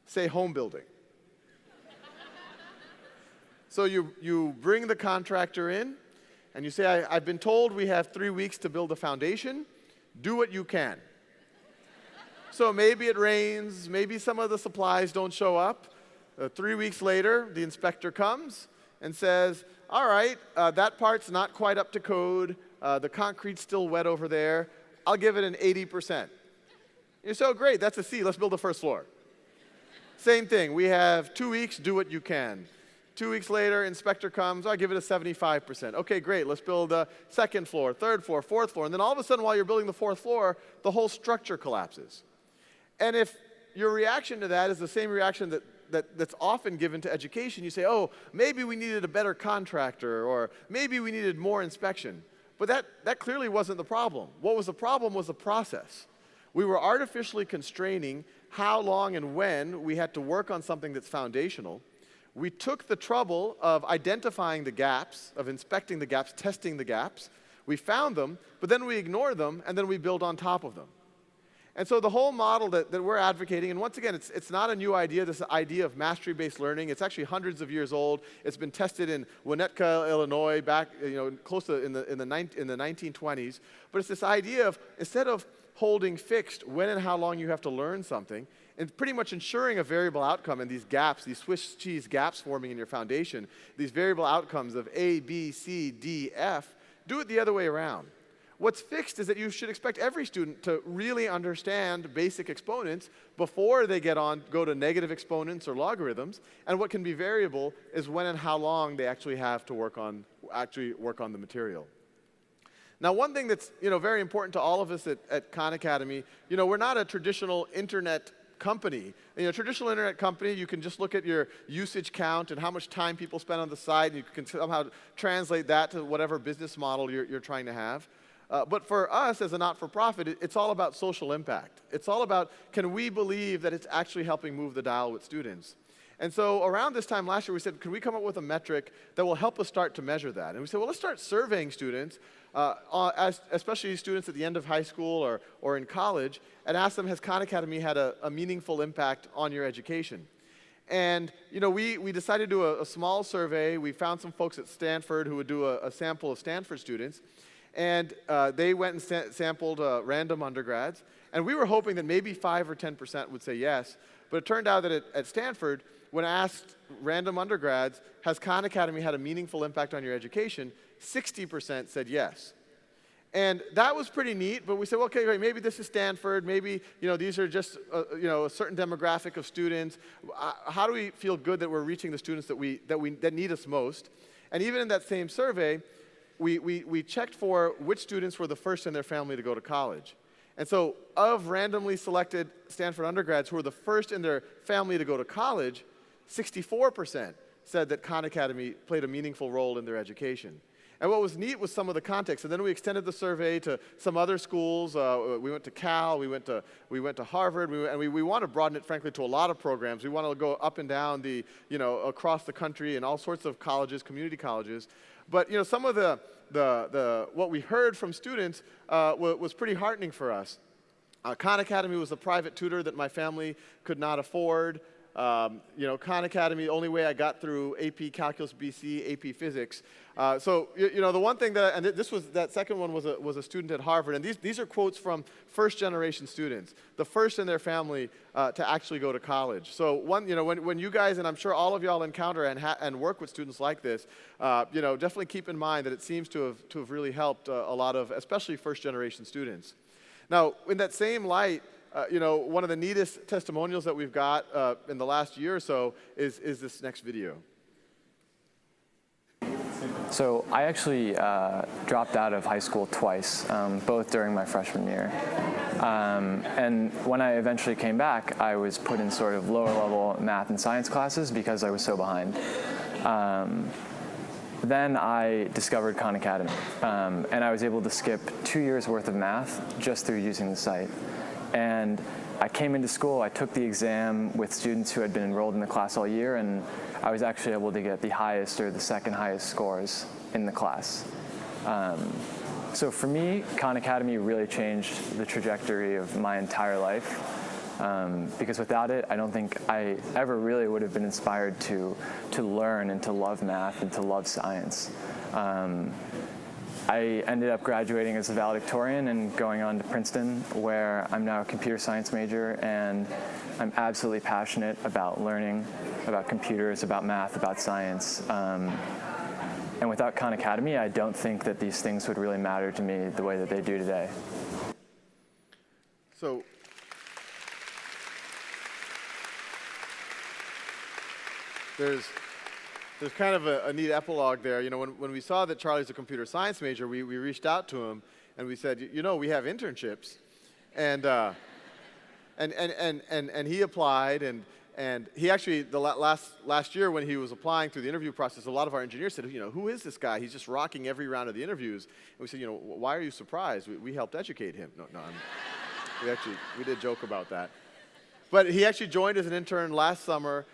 Say home building. So you bring the contractor in, and you say, I've been told we have 3 weeks to build a foundation. Do what you can. So maybe it rains, maybe some of the supplies don't show up. 3 weeks later, the inspector comes and says, all right, that part's not quite up to code. The concrete's still wet over there. I'll give it an 80%. You're so great, that's a C, let's build the first floor. Same thing, we have 2 weeks, do what you can. 2 weeks later, inspector comes, I'll give it a 75%. Okay, great, let's build a second floor, third floor, fourth floor, and then all of a sudden while you're building the 4th floor, the whole structure collapses. And if your reaction to that is the same reaction that's often given to education, you say, oh, maybe we needed a better contractor, or maybe we needed more inspection. But that clearly wasn't the problem. What was the problem was the process. We were artificially constraining how long and when we had to work on something that's foundational. We took the trouble of identifying the gaps, of inspecting the gaps, testing the gaps. We found them, but then we ignored them, and then we build on top of them. And so the whole model that we're advocating, and once again, it's not a new idea, this idea of mastery-based learning. It's actually hundreds of years old. It's been tested in Winnetka, Illinois, back close to in the 1920s. But it's this idea of, instead of holding fixed when and how long you have to learn something, and pretty much ensuring a variable outcome in these gaps, these Swiss cheese gaps forming in your foundation, these variable outcomes of A, B, C, D, F, do it the other way around. What's fixed is that you should expect every student to really understand basic exponents before they go to negative exponents or logarithms, and what can be variable is when and how long they actually have to work on the material. Now, one thing that's very important to all of us at Khan Academy, we're not a traditional internet company. Traditional internet company, you can just look at your usage count and how much time people spend on the site, and you can somehow translate that to whatever business model you're trying to have. But for us as a not-for-profit, it's all about social impact. It's all about, can we believe that it's actually helping move the dial with students? And so around this time last year, we said, can we come up with a metric that will help us start to measure that? And we said, well, let's start surveying students, especially students at the end of high school or in college, and ask them, has Khan Academy had a meaningful impact on your education? And we decided to do a small survey. We found some folks at Stanford who would do a sample of Stanford students. And they went and sampled random undergrads. And we were hoping that maybe 5 or 10% would say yes. But it turned out that at Stanford, when asked random undergrads, has Khan Academy had a meaningful impact on your education, 60% said yes. And that was pretty neat, but we said, well, okay, great, maybe this is Stanford, maybe these are just a certain demographic of students. How do we feel good that we're reaching the students that need us most? And even in that same survey, we checked for which students were the first in their family to go to college. And so of randomly selected Stanford undergrads who were the first in their family to go to college, 64% said that Khan Academy played a meaningful role in their education. And what was neat was some of the context. And then we extended the survey to some other schools. We went to Cal, we went to Harvard, and we want to broaden it, frankly, to a lot of programs. We want to go up and down across the country in all sorts of colleges, community colleges. But some of what we heard from students was pretty heartening for us. Khan Academy was a private tutor that my family could not afford. Khan Academy, the only way I got through AP Calculus BC, AP Physics. So the one thing that, and that second one was a student at Harvard, and these are quotes from first-generation students, the first in their family to actually go to college. So when you guys, and I'm sure all of y'all encounter and work with students like this, definitely keep in mind that it seems to have really helped a lot of, especially first-generation students. Now, in that same light, one of the neatest testimonials that we've got in the last year or so is this next video. So I actually dropped out of high school twice, both during my freshman year. And when I eventually came back, I was put in sort of lower level math and science classes because I was so behind. Then I discovered Khan Academy, and I was able to skip 2 years worth of math just through using the site. And I came into school, I took the exam with students who had been enrolled in the class all year, and I was actually able to get the highest or the second highest scores in the class. So for me, Khan Academy really changed the trajectory of my entire life. Because without it, I don't think I ever really would have been inspired to learn and to love math and to love science. I ended up graduating as a valedictorian and going on to Princeton, where I'm now a computer science major, and I'm absolutely passionate about learning, about computers, about math, about science. And without Khan Academy, I don't think that these things would really matter to me the way that they do today. So, there's kind of a neat epilogue there. When we saw that Charlie's a computer science major, we reached out to him and we said, we have internships, and he applied, and he actually last year when he was applying through the interview process, a lot of our engineers said, who is this guy? He's just rocking every round of the interviews. And we said, why are you surprised? We helped educate him. We did joke about that. But he actually joined as an intern last summer.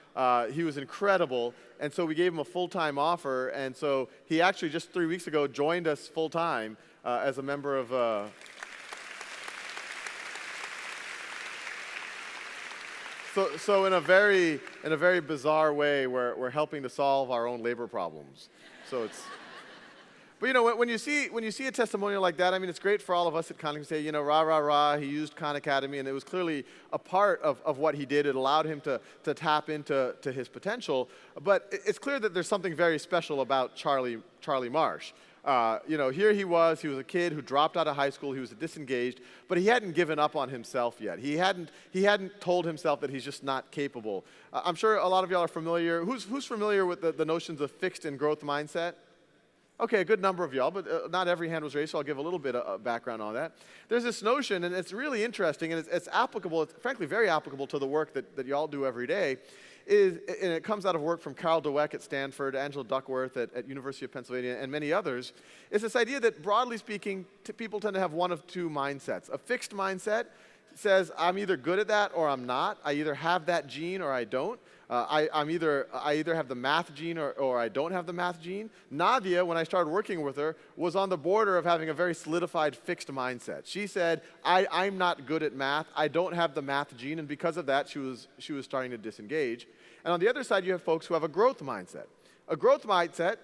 He was incredible, and so we gave him a full-time offer, and so he actually just 3 weeks ago joined us full-time as a member of... So in a very bizarre way, we're helping to solve our own labor problems. So it's... But when you see a testimonial like that, I mean, it's great for all of us at Khan to say, rah, rah, rah, he used Khan Academy, and it was clearly a part of what he did. It allowed him to tap into his potential. But it's clear that there's something very special about Charlie Marsh. Here he was a kid who dropped out of high school, he was disengaged, but he hadn't given up on himself yet. He hadn't told himself that he's just not capable. I'm sure a lot of y'all are familiar. Who's familiar with the notions of fixed and growth mindset? Okay, a good number of y'all, but not every hand was raised, so I'll give a little bit of background on that. There's this notion, and it's really interesting, and it's applicable, it's frankly very applicable to the work that y'all do every day, and it comes out of work from Carol Dweck at Stanford, Angela Duckworth at University of Pennsylvania, and many others, is this idea that, broadly speaking, people tend to have one of two mindsets. A fixed mindset says, I'm either good at that or I'm not. I either have that gene or I don't. I either have the math gene or I don't have the math gene. Nadia, when I started working with her, was on the border of having a very solidified fixed mindset. She said, I'm not good at math. I don't have the math gene, and because of that, she was starting to disengage. And on the other side, you have folks who have a growth mindset. A growth mindset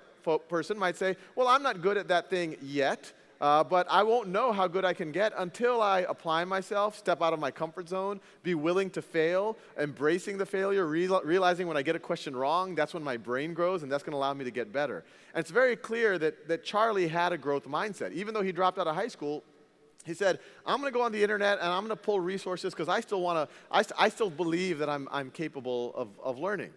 person might say, well, I'm not good at that thing yet, but I won't know how good I can get until I apply myself, step out of my comfort zone, be willing to fail, embracing the failure, realizing when I get a question wrong, that's when my brain grows, and that's going to allow me to get better. And it's very clear that Charlie had a growth mindset. Even though he dropped out of high school, he said, I'm going to go on the internet and I'm going to pull resources because I still believe that I'm capable of learning.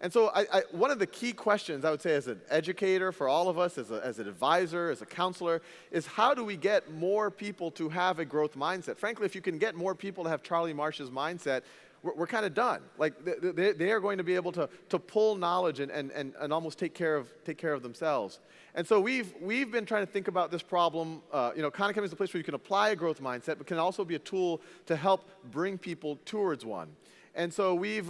And so one of the key questions I would say as an educator for all of us, as an advisor, as a counselor, is how do we get more people to have a growth mindset? Frankly, if you can get more people to have Charlie Marsh's mindset, we're kind of done. Like they are going to be able to pull knowledge and almost take care of themselves. And so we've been trying to think about this problem. Khan Academy is a place where you can apply a growth mindset, but can also be a tool to help bring people towards one. And so we've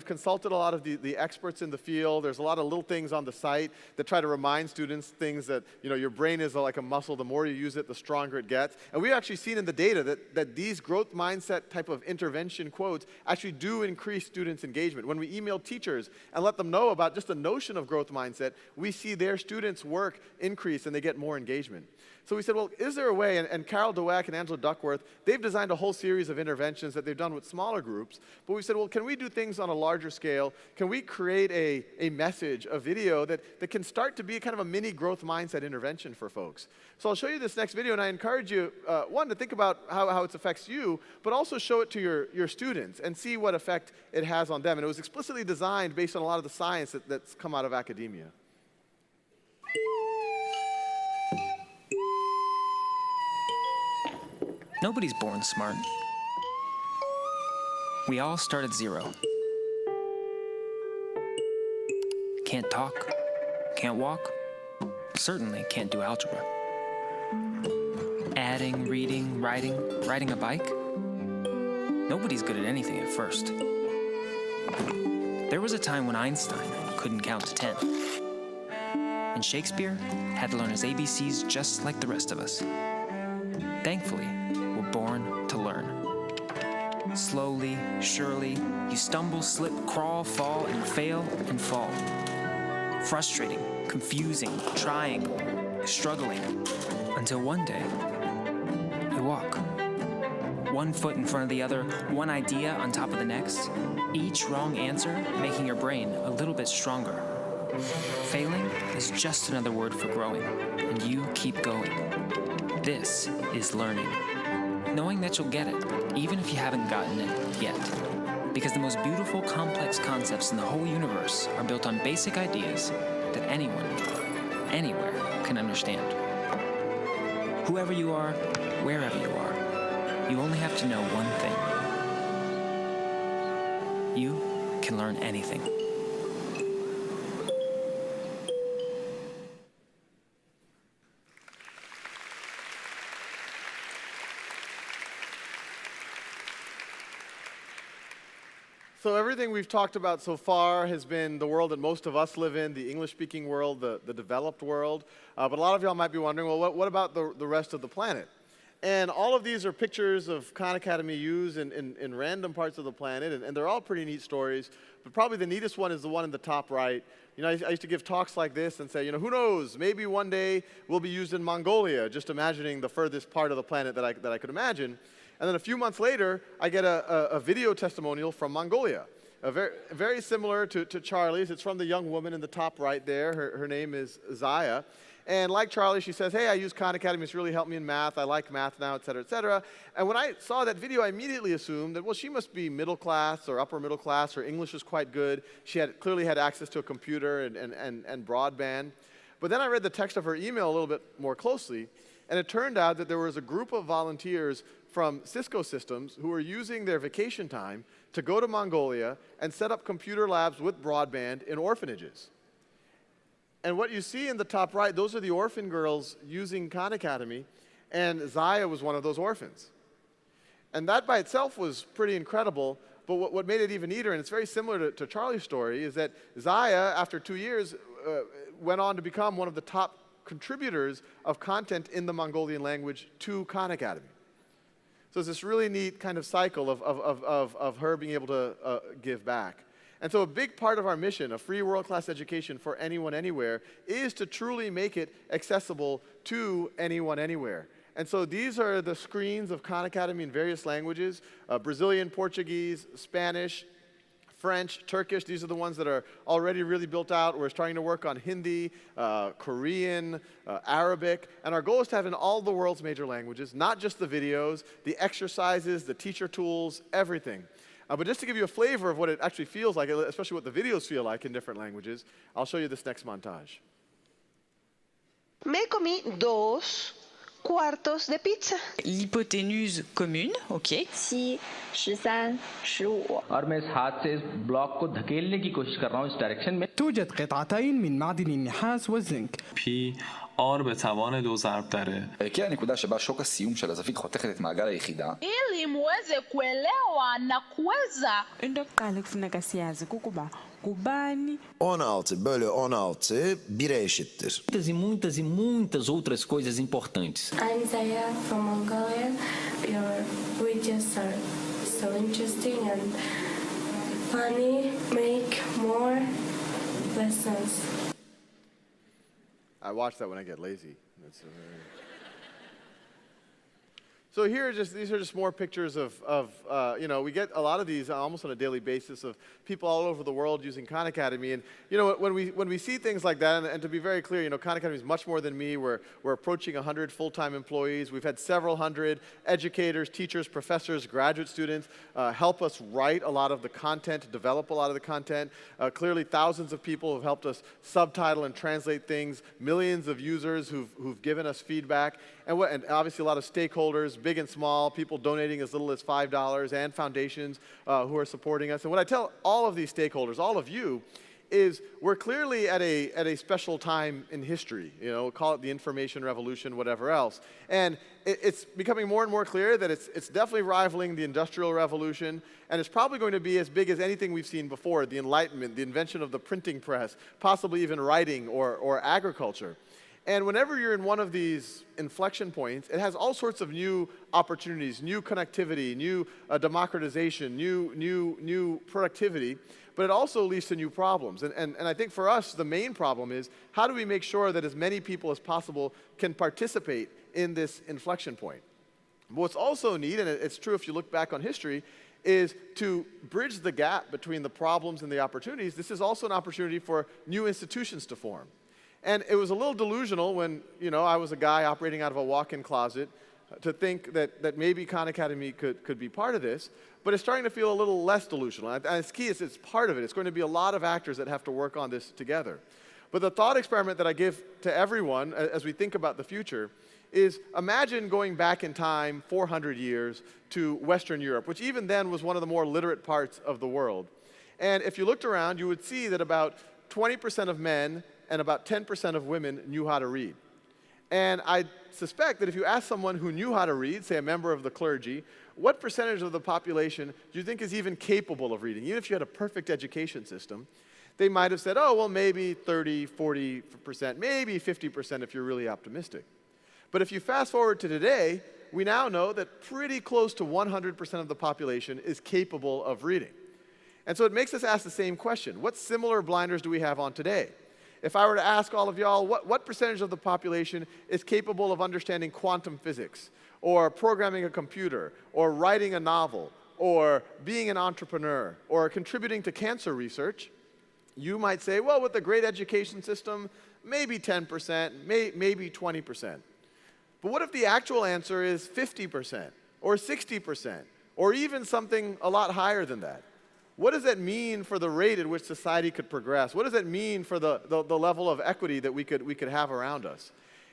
consulted a lot of the experts in the field. There's a lot of little things on the site that try to remind students things that, your brain is like a muscle. The more you use it, the stronger it gets. And we've actually seen in the data that these growth mindset type of intervention quotes actually do increase students' engagement. When we email teachers and let them know about just the notion of growth mindset, we see their students' work increase and they get more engagement. So we said, well, is there a way, and Carol Dweck and Angela Duckworth, they've designed a whole series of interventions that they've done with smaller groups, but we said, well, can we do things on a larger scale? Can we create a message, a video that can start to be kind of a mini growth mindset intervention for folks? So I'll show you this next video, and I encourage you, one, to think about how it affects you, but also show it to your students and see what effect it has on them. And it was explicitly designed based on a lot of the science that's come out of academia. Nobody's born smart. We all start at zero. Can't talk, can't walk, certainly can't do algebra. Adding, reading, riding a bike. Nobody's good at anything at first. There was a time when Einstein couldn't count to 10. And Shakespeare had to learn his ABCs just like the rest of us. Thankfully, we're born to learn. Slowly, surely, you stumble, slip, crawl, fall, and fail and fall. Frustrating, confusing, trying, struggling, until one day, you walk. One foot in front of the other, one idea on top of the next, each wrong answer making your brain a little bit stronger. Failing is just another word for growing, and you keep going. This is learning. Knowing that you'll get it, even if you haven't gotten it yet. Because the most beautiful, complex concepts in the whole universe are built on basic ideas that anyone, anywhere, can understand. Whoever you are, wherever you are, you only have to know one thing. You can learn anything. So everything we've talked about so far has been the world that most of us live in, the English-speaking world, the developed world. But a lot of y'all might be wondering, well, what about the rest of the planet? And all of these are pictures of Khan Academy U's in random parts of the planet, and they're all pretty neat stories. But probably the neatest one is the one in the top right. I used to give talks like this and say, who knows, maybe one day we'll be used in Mongolia, just imagining the furthest part of the planet that I could imagine. And then a few months later, I get a video testimonial from Mongolia, very similar to Charlie's. It's from the young woman in the top right there. Her name is Zaya. And like Charlie, she says, hey, I use Khan Academy. It's really helped me in math. I like math now, et cetera, et cetera. And when I saw that video, I immediately assumed that, well, she must be middle class or upper middle class. Her English was quite good. She clearly had access to a computer and broadband. But then I read the text of her email a little bit more closely, and it turned out that there was a group of volunteers from Cisco Systems who were using their vacation time to go to Mongolia and set up computer labs with broadband in orphanages. And what you see in the top right, those are the orphan girls using Khan Academy, and Zaya was one of those orphans. And that by itself was pretty incredible, but what made it even neater, and it's very similar to Charlie's story, is that Zaya, after 2 years, went on to become one of the top contributors of content in the Mongolian language to Khan Academy. So it's this really neat kind of cycle of her being able to give back. And so a big part of our mission, a free world-class education for anyone, anywhere, is to truly make it accessible to anyone, anywhere. And so these are the screens of Khan Academy in various languages, Brazilian, Portuguese, Spanish, French, Turkish. These are the ones that are already really built out. We're starting to work on Hindi, Korean, Arabic. And our goal is to have in all the world's major languages, not just the videos, the exercises, the teacher tools, everything. But just to give you a flavor of what it actually feels like, especially what the videos feel like in different languages, I'll show you this next montage. Me comí 2 cuartos de pizza. L'hypoténuse commune, ok. 7, 13, 15. और मैं इस हाथ से इस block को धकेलने की कोशिश कर रहा हूँ इस डायरेक्शन में. توجد قطعتين من معدن النحاس والزنك. P R به توان 2 ضرب داره. הגיעה הנקודה שבה שוק הסיום של הזווית חותכת את מעגל היחידה. Ili muweze kuelewa na kuweza. Into yokuqala kufuneka siyazi kukuba kubani 16/16 1'e eşittir. E muitas outras coisas importantes. I'm Zaya from Mongolia. Your videos are so interesting and funny. Make more lessons. I watch that when I get lazy. So here are these are just more pictures of you know, we get a lot of these almost on a daily basis of people all over the world using Khan Academy. And you know, when we see things like that, and to be very clear, you know, Khan Academy is much more than me. We're approaching 100 full-time employees. We've had several hundred educators, teachers, professors, graduate students help us write a lot of the content, develop a lot of the content. Clearly, thousands of people have helped us subtitle and translate things. Millions of users who've given us feedback, and obviously a lot of stakeholders, big and small, people donating as little as $5, and foundations who are supporting us. And what I tell all of these stakeholders, all of you, is we're clearly at a special time in history. You know, call it the information revolution, whatever else. And it's becoming more and more clear that it's definitely rivaling the Industrial Revolution, and it's probably going to be as big as anything we've seen before, the Enlightenment, the invention of the printing press, possibly even writing or agriculture. And whenever you're in one of these inflection points, it has all sorts of new opportunities, new connectivity, new democratization, new productivity, but it also leads to new problems. And I think for us, the main problem is, how do we make sure that as many people as possible can participate in this inflection point? But what's also neat, and it's true if you look back on history, is to bridge the gap between the problems and the opportunities. This is also an opportunity for new institutions to form. And it was a little delusional when, you know, I was a guy operating out of a walk-in closet to think that maybe Khan Academy could be part of this, but it's starting to feel a little less delusional. And it's key, it's part of it. It's going to be a lot of actors that have to work on this together. But the thought experiment that I give to everyone as we think about the future is, imagine going back in time 400 years to Western Europe, which even then was one of the more literate parts of the world. And if you looked around, you would see that about 20% of men and about 10% of women knew how to read. And I suspect that if you ask someone who knew how to read, say a member of the clergy, what percentage of the population do you think is even capable of reading? Even if you had a perfect education system, they might have said, oh, well, maybe 30, 40%, maybe 50% if you're really optimistic. But if you fast forward to today, we now know that pretty close to 100% of the population is capable of reading. And so it makes us ask the same question. What similar blinders do we have on today? If I were to ask all of y'all, what percentage of the population is capable of understanding quantum physics, or programming a computer, or writing a novel, or being an entrepreneur, or contributing to cancer research, you might say, well, with a great education system, maybe 10%, maybe 20%. But what if the actual answer is 50%, or 60%, or even something a lot higher than that? What does that mean for the rate at which society could progress? What does that mean for the level of equity that we could have around us?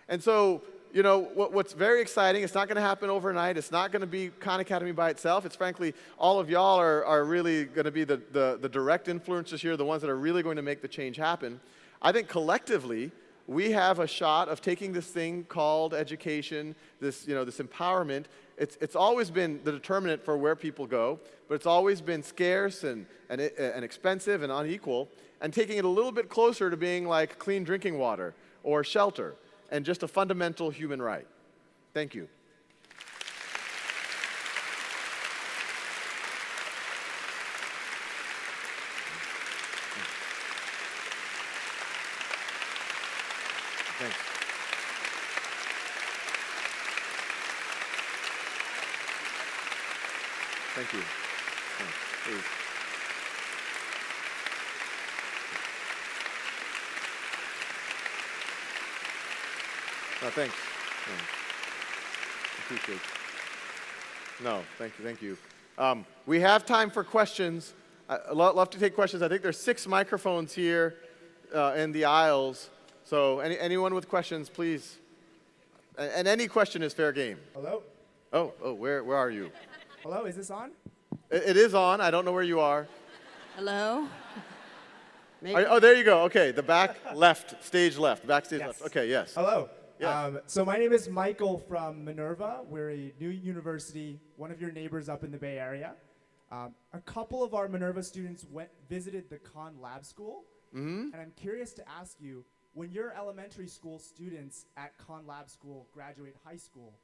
And so, you know, what's very exciting, it's not going to happen overnight. It's not going to be Khan Academy by itself. It's frankly, all of y'all are really going to be the direct influencers here, the ones that are really going to make the change happen. I think collectively, we have a shot of taking this thing called education, this empowerment. It's always been the determinant for where people go, but it's always been scarce and expensive and unequal, and taking it a little bit closer to being like clean drinking water or shelter and just a fundamental human right. Thank you. Thank you. Oh, please. No, thanks. No. Appreciate it. No, thank you. We have time for questions. I'd love to take questions. I think there's 6 microphones here in the aisles. So anyone with questions, please. And any question is fair game. Hello? Oh, where are you? Hello, is this on? It is on. I don't know where you are. Hello? Oh, there you go. Okay, the back left, stage left, backstage left. Okay, yes. Hello. Yeah. So my name is Michael from Minerva. We're a new university, one of your neighbors up in the Bay Area. A couple of our Minerva students visited the Khan Lab School. Mm-hmm. And I'm curious to ask you, when your elementary school students at Khan Lab School graduate high school,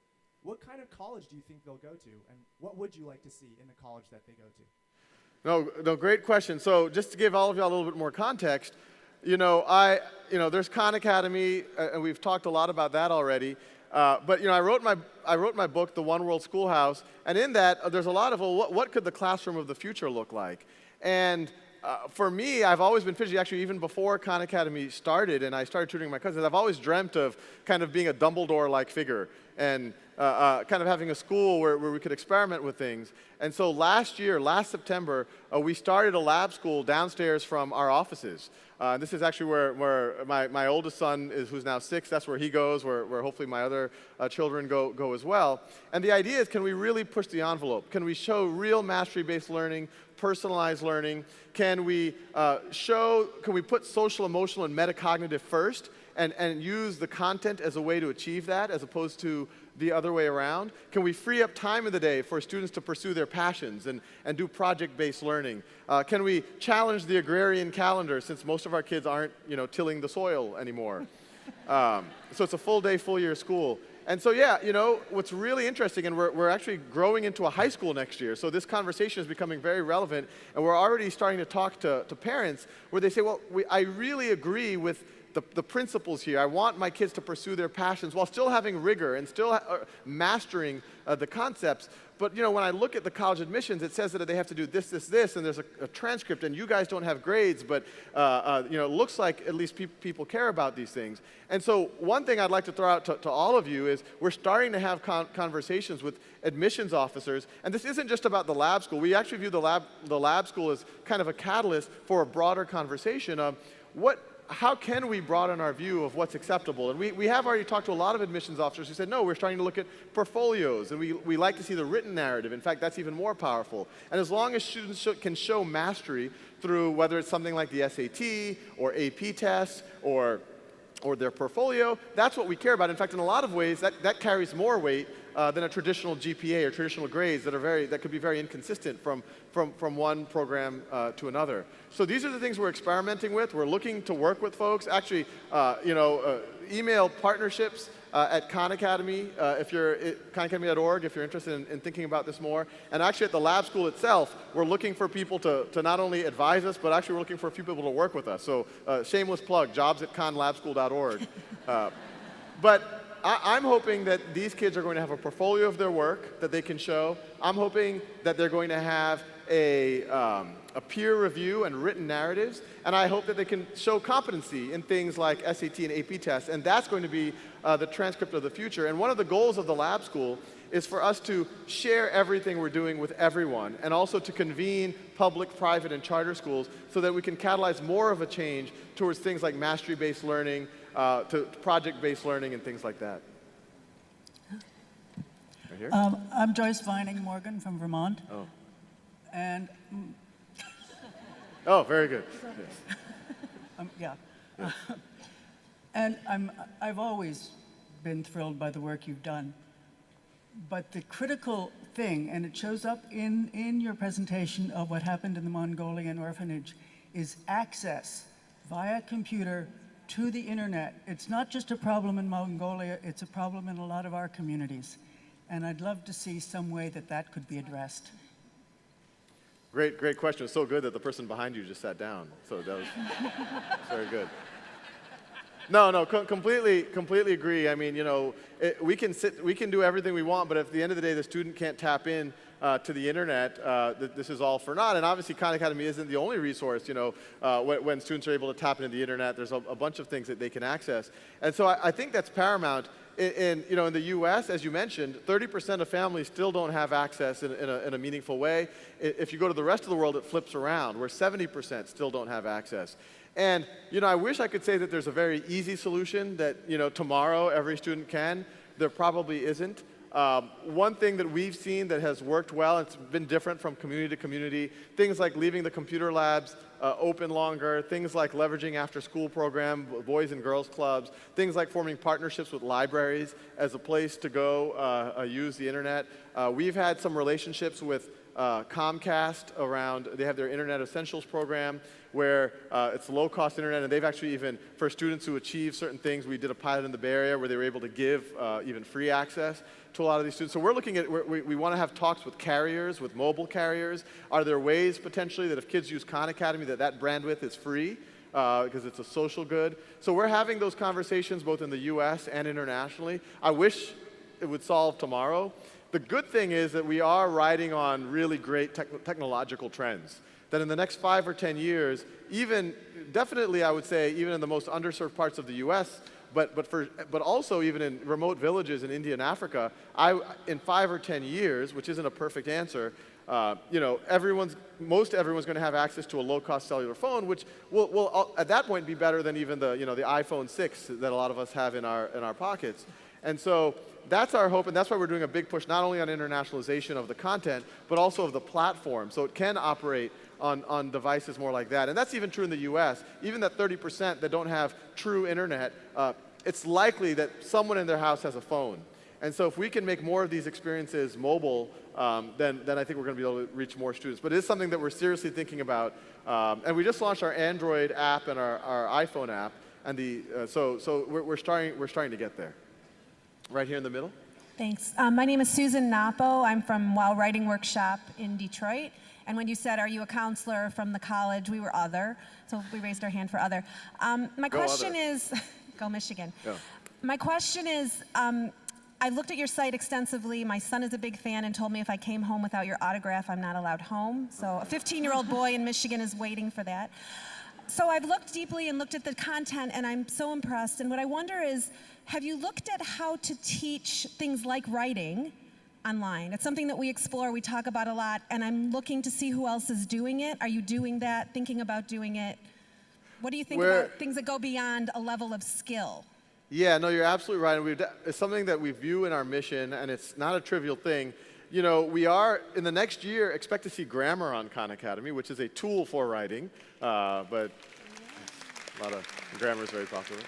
what kind of college do you think they'll go to? And what would you like to see in the college that they go to? No, great question. So just to give all of you a little bit more context, there's Khan Academy, and we've talked a lot about that already. But I wrote my book, The One World Schoolhouse, and in that there's a lot of what could the classroom of the future look like? And for me, I've always been fidgety. Actually, even before Khan Academy started, and I started tutoring my cousins, I've always dreamt of kind of being a Dumbledore-like figure and kind of having a school where we could experiment with things. And so last September, we started a lab school downstairs from our offices. This is actually where my oldest son is, who's now 6. That's where he goes, where hopefully my other children go as well. And the idea is, can we really push the envelope? Can we show real mastery-based learning, personalized learning? Can we put social, emotional, and metacognitive first and use the content as a way to achieve that as opposed to the other way around? Can we free up time in the day for students to pursue their passions and do project-based learning? Can we challenge the agrarian calendar since most of our kids aren't tilling the soil anymore? So it's a full day, full year school. And so what's really interesting, and we're actually growing into a high school next year, so this conversation is becoming very relevant, and we're already starting to talk to parents where they say, well, I really agree with the principles here. I want my kids to pursue their passions while still having rigor and still mastering the concepts. But when I look at the college admissions, it says that they have to do this, and there's a transcript, and you guys don't have grades, but it looks like at least people care about these things. And so one thing I'd like to throw out to all of you is we're starting to have conversations with admissions officers, and this isn't just about the lab school. We actually view the lab school as kind of a catalyst for a broader conversation of how can we broaden our view of what's acceptable? And we have already talked to a lot of admissions officers who said, no, we're starting to look at portfolios, and we like to see the written narrative. In fact, that's even more powerful. And as long as students can show mastery through whether it's something like the SAT or AP tests or their portfolio, that's what we care about. In fact, in a lot of ways, that carries more weight than a traditional GPA or traditional grades that could be very inconsistent from one program to another. So these are the things we're experimenting with. We're looking to work with folks. Actually, email partnerships at Khan Academy, if you're at khanacademy.org, if you're interested in thinking about this more. And actually at the lab school itself, we're looking for people to not only advise us, but actually we're looking for a few people to work with us. So shameless plug, jobs@khanlabschool.org. But I'm hoping that these kids are going to have a portfolio of their work that they can show. I'm hoping that they're going to have a peer review and written narratives, and I hope that they can show competency in things like SAT and AP tests, and that's going to be the transcript of the future. And one of the goals of the lab school is for us to share everything we're doing with everyone, and also to convene public, private, and charter schools so that we can catalyze more of a change towards things like mastery-based learning, to project-based learning, and things like that. Right here? I'm Joyce Vining Morgan from Vermont. Oh. And oh, very good. Yes. yeah. And I've always been thrilled by the work you've done. But the critical thing, and it shows up in your presentation of what happened in the Mongolian orphanage, is access via computer to the internet. It's not just a problem in Mongolia, it's a problem in a lot of our communities. And I'd love to see some way that could be addressed. Great question. It's so good that the person behind you just sat down. So that was very good. No, completely agree. I mean, we can do everything we want, but if at the end of the day the student can't tap in to the internet, this is all for naught. And obviously, Khan Academy isn't the only resource. When students are able to tap into the internet, there's a bunch of things that they can access. And so I think that's paramount. In the U.S., as you mentioned, 30% of families still don't have access in a meaningful way. If you go to the rest of the world, it flips around, where 70% still don't have access. And I wish I could say that there's a very easy solution that tomorrow every student can. There probably isn't. One thing that we've seen that has worked well, it's been different from community to community, things like leaving the computer labs open longer, things like leveraging after-school program, boys and girls clubs, things like forming partnerships with libraries as a place to go use the internet. We've had some relationships with Comcast around, they have their Internet Essentials program where it's low-cost internet, and they've actually even, for students who achieve certain things, we did a pilot in the Bay Area where they were able to give even free access to a lot of these students. So we're looking at, we want to have talks with carriers, with mobile carriers. Are there ways potentially that if kids use Khan Academy that bandwidth is free because it's a social good? So we're having those conversations both in the US and internationally. I wish it would solve tomorrow. The good thing is that we are riding on really great technological trends. That in the next 5 or 10 years, definitely I would say even in the most underserved parts of the US, but also even in remote villages in India and Africa, in 5 or 10 years, which isn't a perfect answer, most everyone's going to have access to a low-cost cellular phone, which will at that point be better than even the iPhone 6 that a lot of us have in our pockets. And so that's our hope, and that's why we're doing a big push not only on internationalization of the content, but also of the platform, so it can operate on devices more like that. And that's even true in the US. Even that 30% that don't have true internet, it's likely that someone in their house has a phone. And so if we can make more of these experiences mobile, then I think we're going to be able to reach more students. But it is something that we're seriously thinking about. And we just launched our Android app and our iPhone app. And so we're starting to get there. Right here in the middle. Thanks. My name is Susan Napo. I'm from While Writing Workshop in Detroit. And when you said, are you a counselor from the college, we were other. So we raised our hand for other. My question is, go Michigan. Yeah. My question is, I looked at your site extensively. My son is a big fan and told me if I came home without your autograph, I'm not allowed home. So a 15-year-old boy in Michigan is waiting for that. So I've looked deeply and looked at the content, and I'm so impressed. And what I wonder is, have you looked at how to teach things like writing online? It's something that we explore, we talk about a lot, and I'm looking to see who else is doing it. Are you doing that, thinking about doing it? What do you think about things that go beyond a level of skill? Yeah, no, you're absolutely right. And it's something that we view in our mission, and it's not a trivial thing. We are, in the next year, expect to see grammar on Khan Academy, which is a tool for writing, but a lot of grammar is very popular.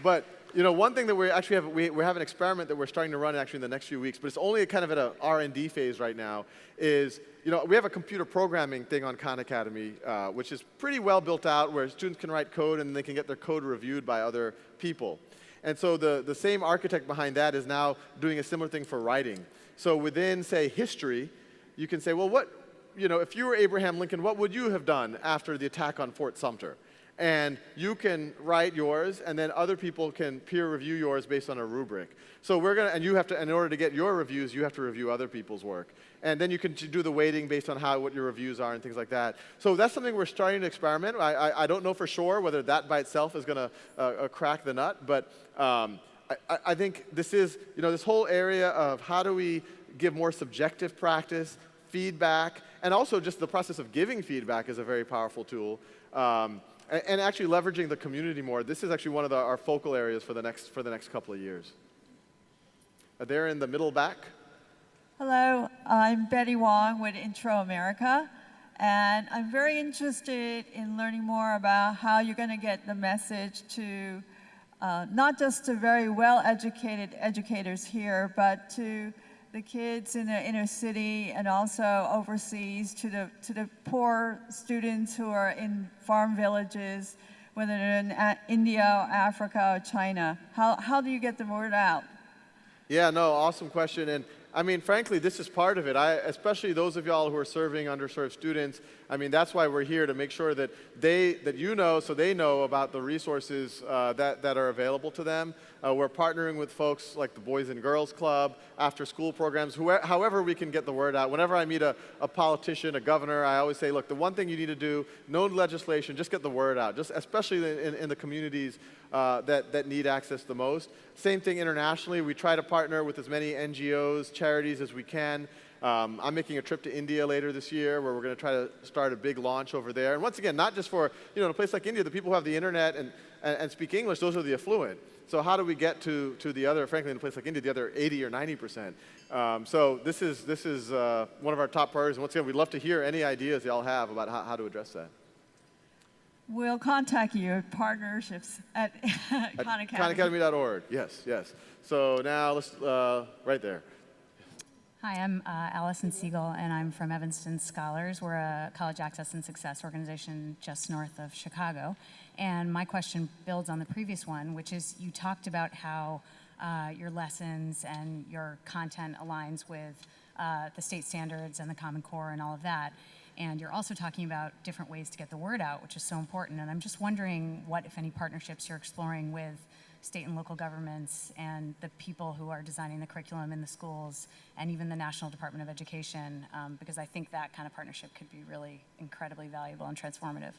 But one thing that we actually have, we have an experiment that we're starting to run actually in the next few weeks, but it's only kind of at an R&D phase right now, is, we have a computer programming thing on Khan Academy, which is pretty well built out, where students can write code and they can get their code reviewed by other people. And so the same architect behind that is now doing a similar thing for writing. So within, say, history, you can say, well, if you were Abraham Lincoln, what would you have done after the attack on Fort Sumter? And you can write yours, and then other people can peer review yours based on a rubric. So and you have to, in order to get your reviews, you have to review other people's work. And then you can do the weighting based on what your reviews are and things like that. So that's something we're starting to experiment. I don't know for sure whether that by itself is going to crack the nut, but I think this is, this whole area of how do we give more subjective practice, feedback, and also just the process of giving feedback is a very powerful tool. And actually leveraging the community more. This is actually one of our focal areas for the next couple of years. There in the middle back. Hello, I'm Betty Wong with Intro America, and I'm very interested in learning more about how you're going to get the message to not just to very well-educated educators here, but to the kids in the inner city and also overseas, to the poor students who are in farm villages, whether they're in India, Africa, or China. How do you get the word out? Yeah, no, awesome question. I mean, frankly, this is part of it. Especially those of y'all who are serving underserved students, I mean, that's why we're here, to make sure that you know, so they know about the resources that are available to them. We're partnering with folks like the Boys and Girls Club, after-school programs, however we can get the word out. Whenever I meet a politician, a governor, I always say, look, the one thing you need to do, no legislation, just get the word out, just especially in the communities that need access the most. Same thing internationally. We try to partner with as many NGOs, charities as we can. I'm making a trip to India later this year, where we're going to try to start a big launch over there. And once again, not just for, in a place like India, the people who have the internet and speak English, those are the affluent. So how do we get to the other, frankly, in a place like India, the other 80 or 90%? So this is one of our top priorities. And once again, we'd love to hear any ideas y'all have about how to address that. We'll contact you at partnerships at Khan Academy. KhanAcademy.org. Yes, yes. So now let's, right there. Hi, I'm Allison Siegel, and I'm from Evanston Scholars. We're a college access and success organization just north of Chicago. And my question builds on the previous one, which is you talked about how your lessons and your content aligns with the state standards and the Common Core and all of that. And you're also talking about different ways to get the word out, which is so important. And I'm just wondering what, if any, partnerships you're exploring with state and local governments and the people who are designing the curriculum in the schools and even the National Department of Education, because I think that kind of partnership could be really incredibly valuable and transformative.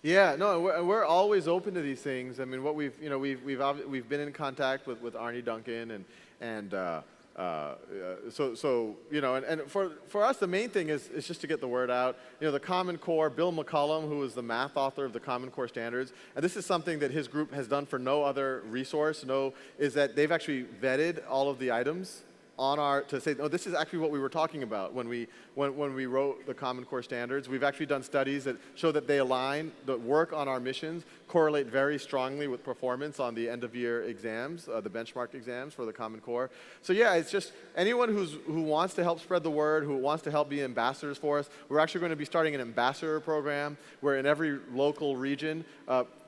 Yeah, no, we're always open to these things. I mean, what we've been in contact with Arnie Duncan and for us, the main thing is just to get the word out. The Common Core, Bill McCollum, who is the math author of the Common Core standards, and this is something that his group has done for no other resource, is that they've actually vetted all of the items to say, oh, this is actually what we were talking about when we wrote the Common Core standards. We've actually done studies that show that they align, the work on our missions correlate very strongly with performance on the end-of-year exams, the benchmark exams for the Common Core. So yeah, it's just anyone who wants to help spread the word, who wants to help be ambassadors for us. We're actually going to be starting an ambassador program where in every local region,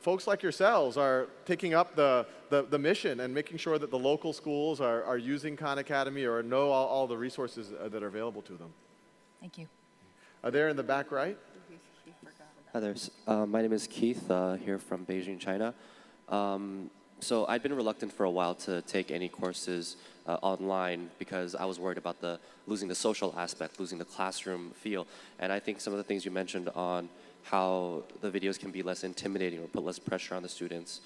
folks like yourselves are taking up the mission and making sure that the local schools are using Khan Academy or know all the resources that are available to them. Thank you. There in the back right. Hi there. My name is Keith, here from Beijing, China. So I'd been reluctant for a while to take any courses online because I was worried about losing the social aspect, losing the classroom feel. And I think some of the things you mentioned on how the videos can be less intimidating or put less pressure on the students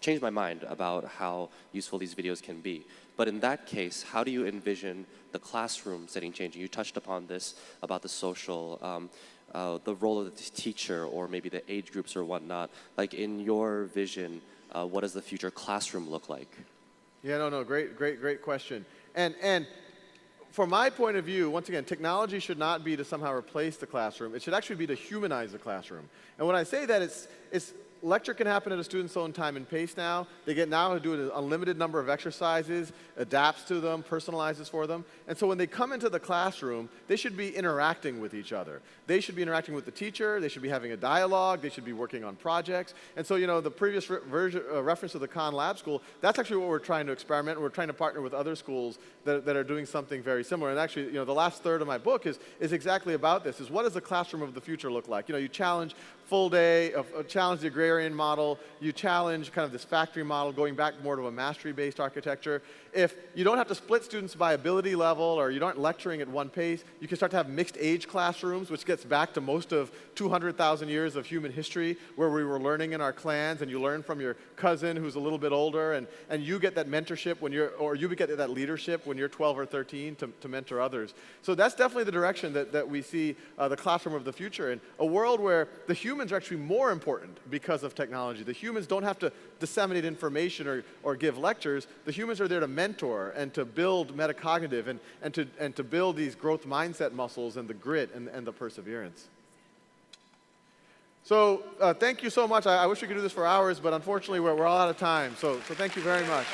changed my mind about how useful these videos can be. But in that case, how do you envision the classroom setting changing? You touched upon this, about the social, the role of the teacher or maybe the age groups or whatnot. Like in your vision, what does the future classroom look like? Yeah, no, great question. And from my point of view, once again, technology should not be to somehow replace the classroom. It should actually be to humanize the classroom. And when I say that, it's lecture can happen at a student's own time and pace now. They get now to do an unlimited number of exercises, adapts to them, personalizes for them. And so when they come into the classroom, they should be interacting with each other. They should be interacting with the teacher. They should be having a dialogue. They should be working on projects. And so, the previous reference to the Khan Lab School, that's actually what we're trying to experiment. We're trying to partner with other schools that are doing something very similar. And actually, the last third of my book is exactly about this, is what does the classroom of the future look like? You challenge full day, challenge the agrarian model, you challenge kind of this factory model, going back more to a mastery-based architecture. If you don't have to split students by ability level or you aren't lecturing at one pace, you can start to have mixed age classrooms, which gets back to most of 200,000 years of human history, where we were learning in our clans, and you learn from your cousin who's a little bit older, and you get that mentorship or you get that leadership when you're 12 or 13 to mentor others. So that's definitely the direction that we see the classroom of the future in, a world where the humans are actually more important because of technology. The humans don't have to disseminate information or give lectures. The humans are there to mentor and to build metacognitive and to build these growth mindset muscles and the grit and the perseverance. So thank you so much. I wish we could do this for hours, but unfortunately we're all out of time. So thank you very much.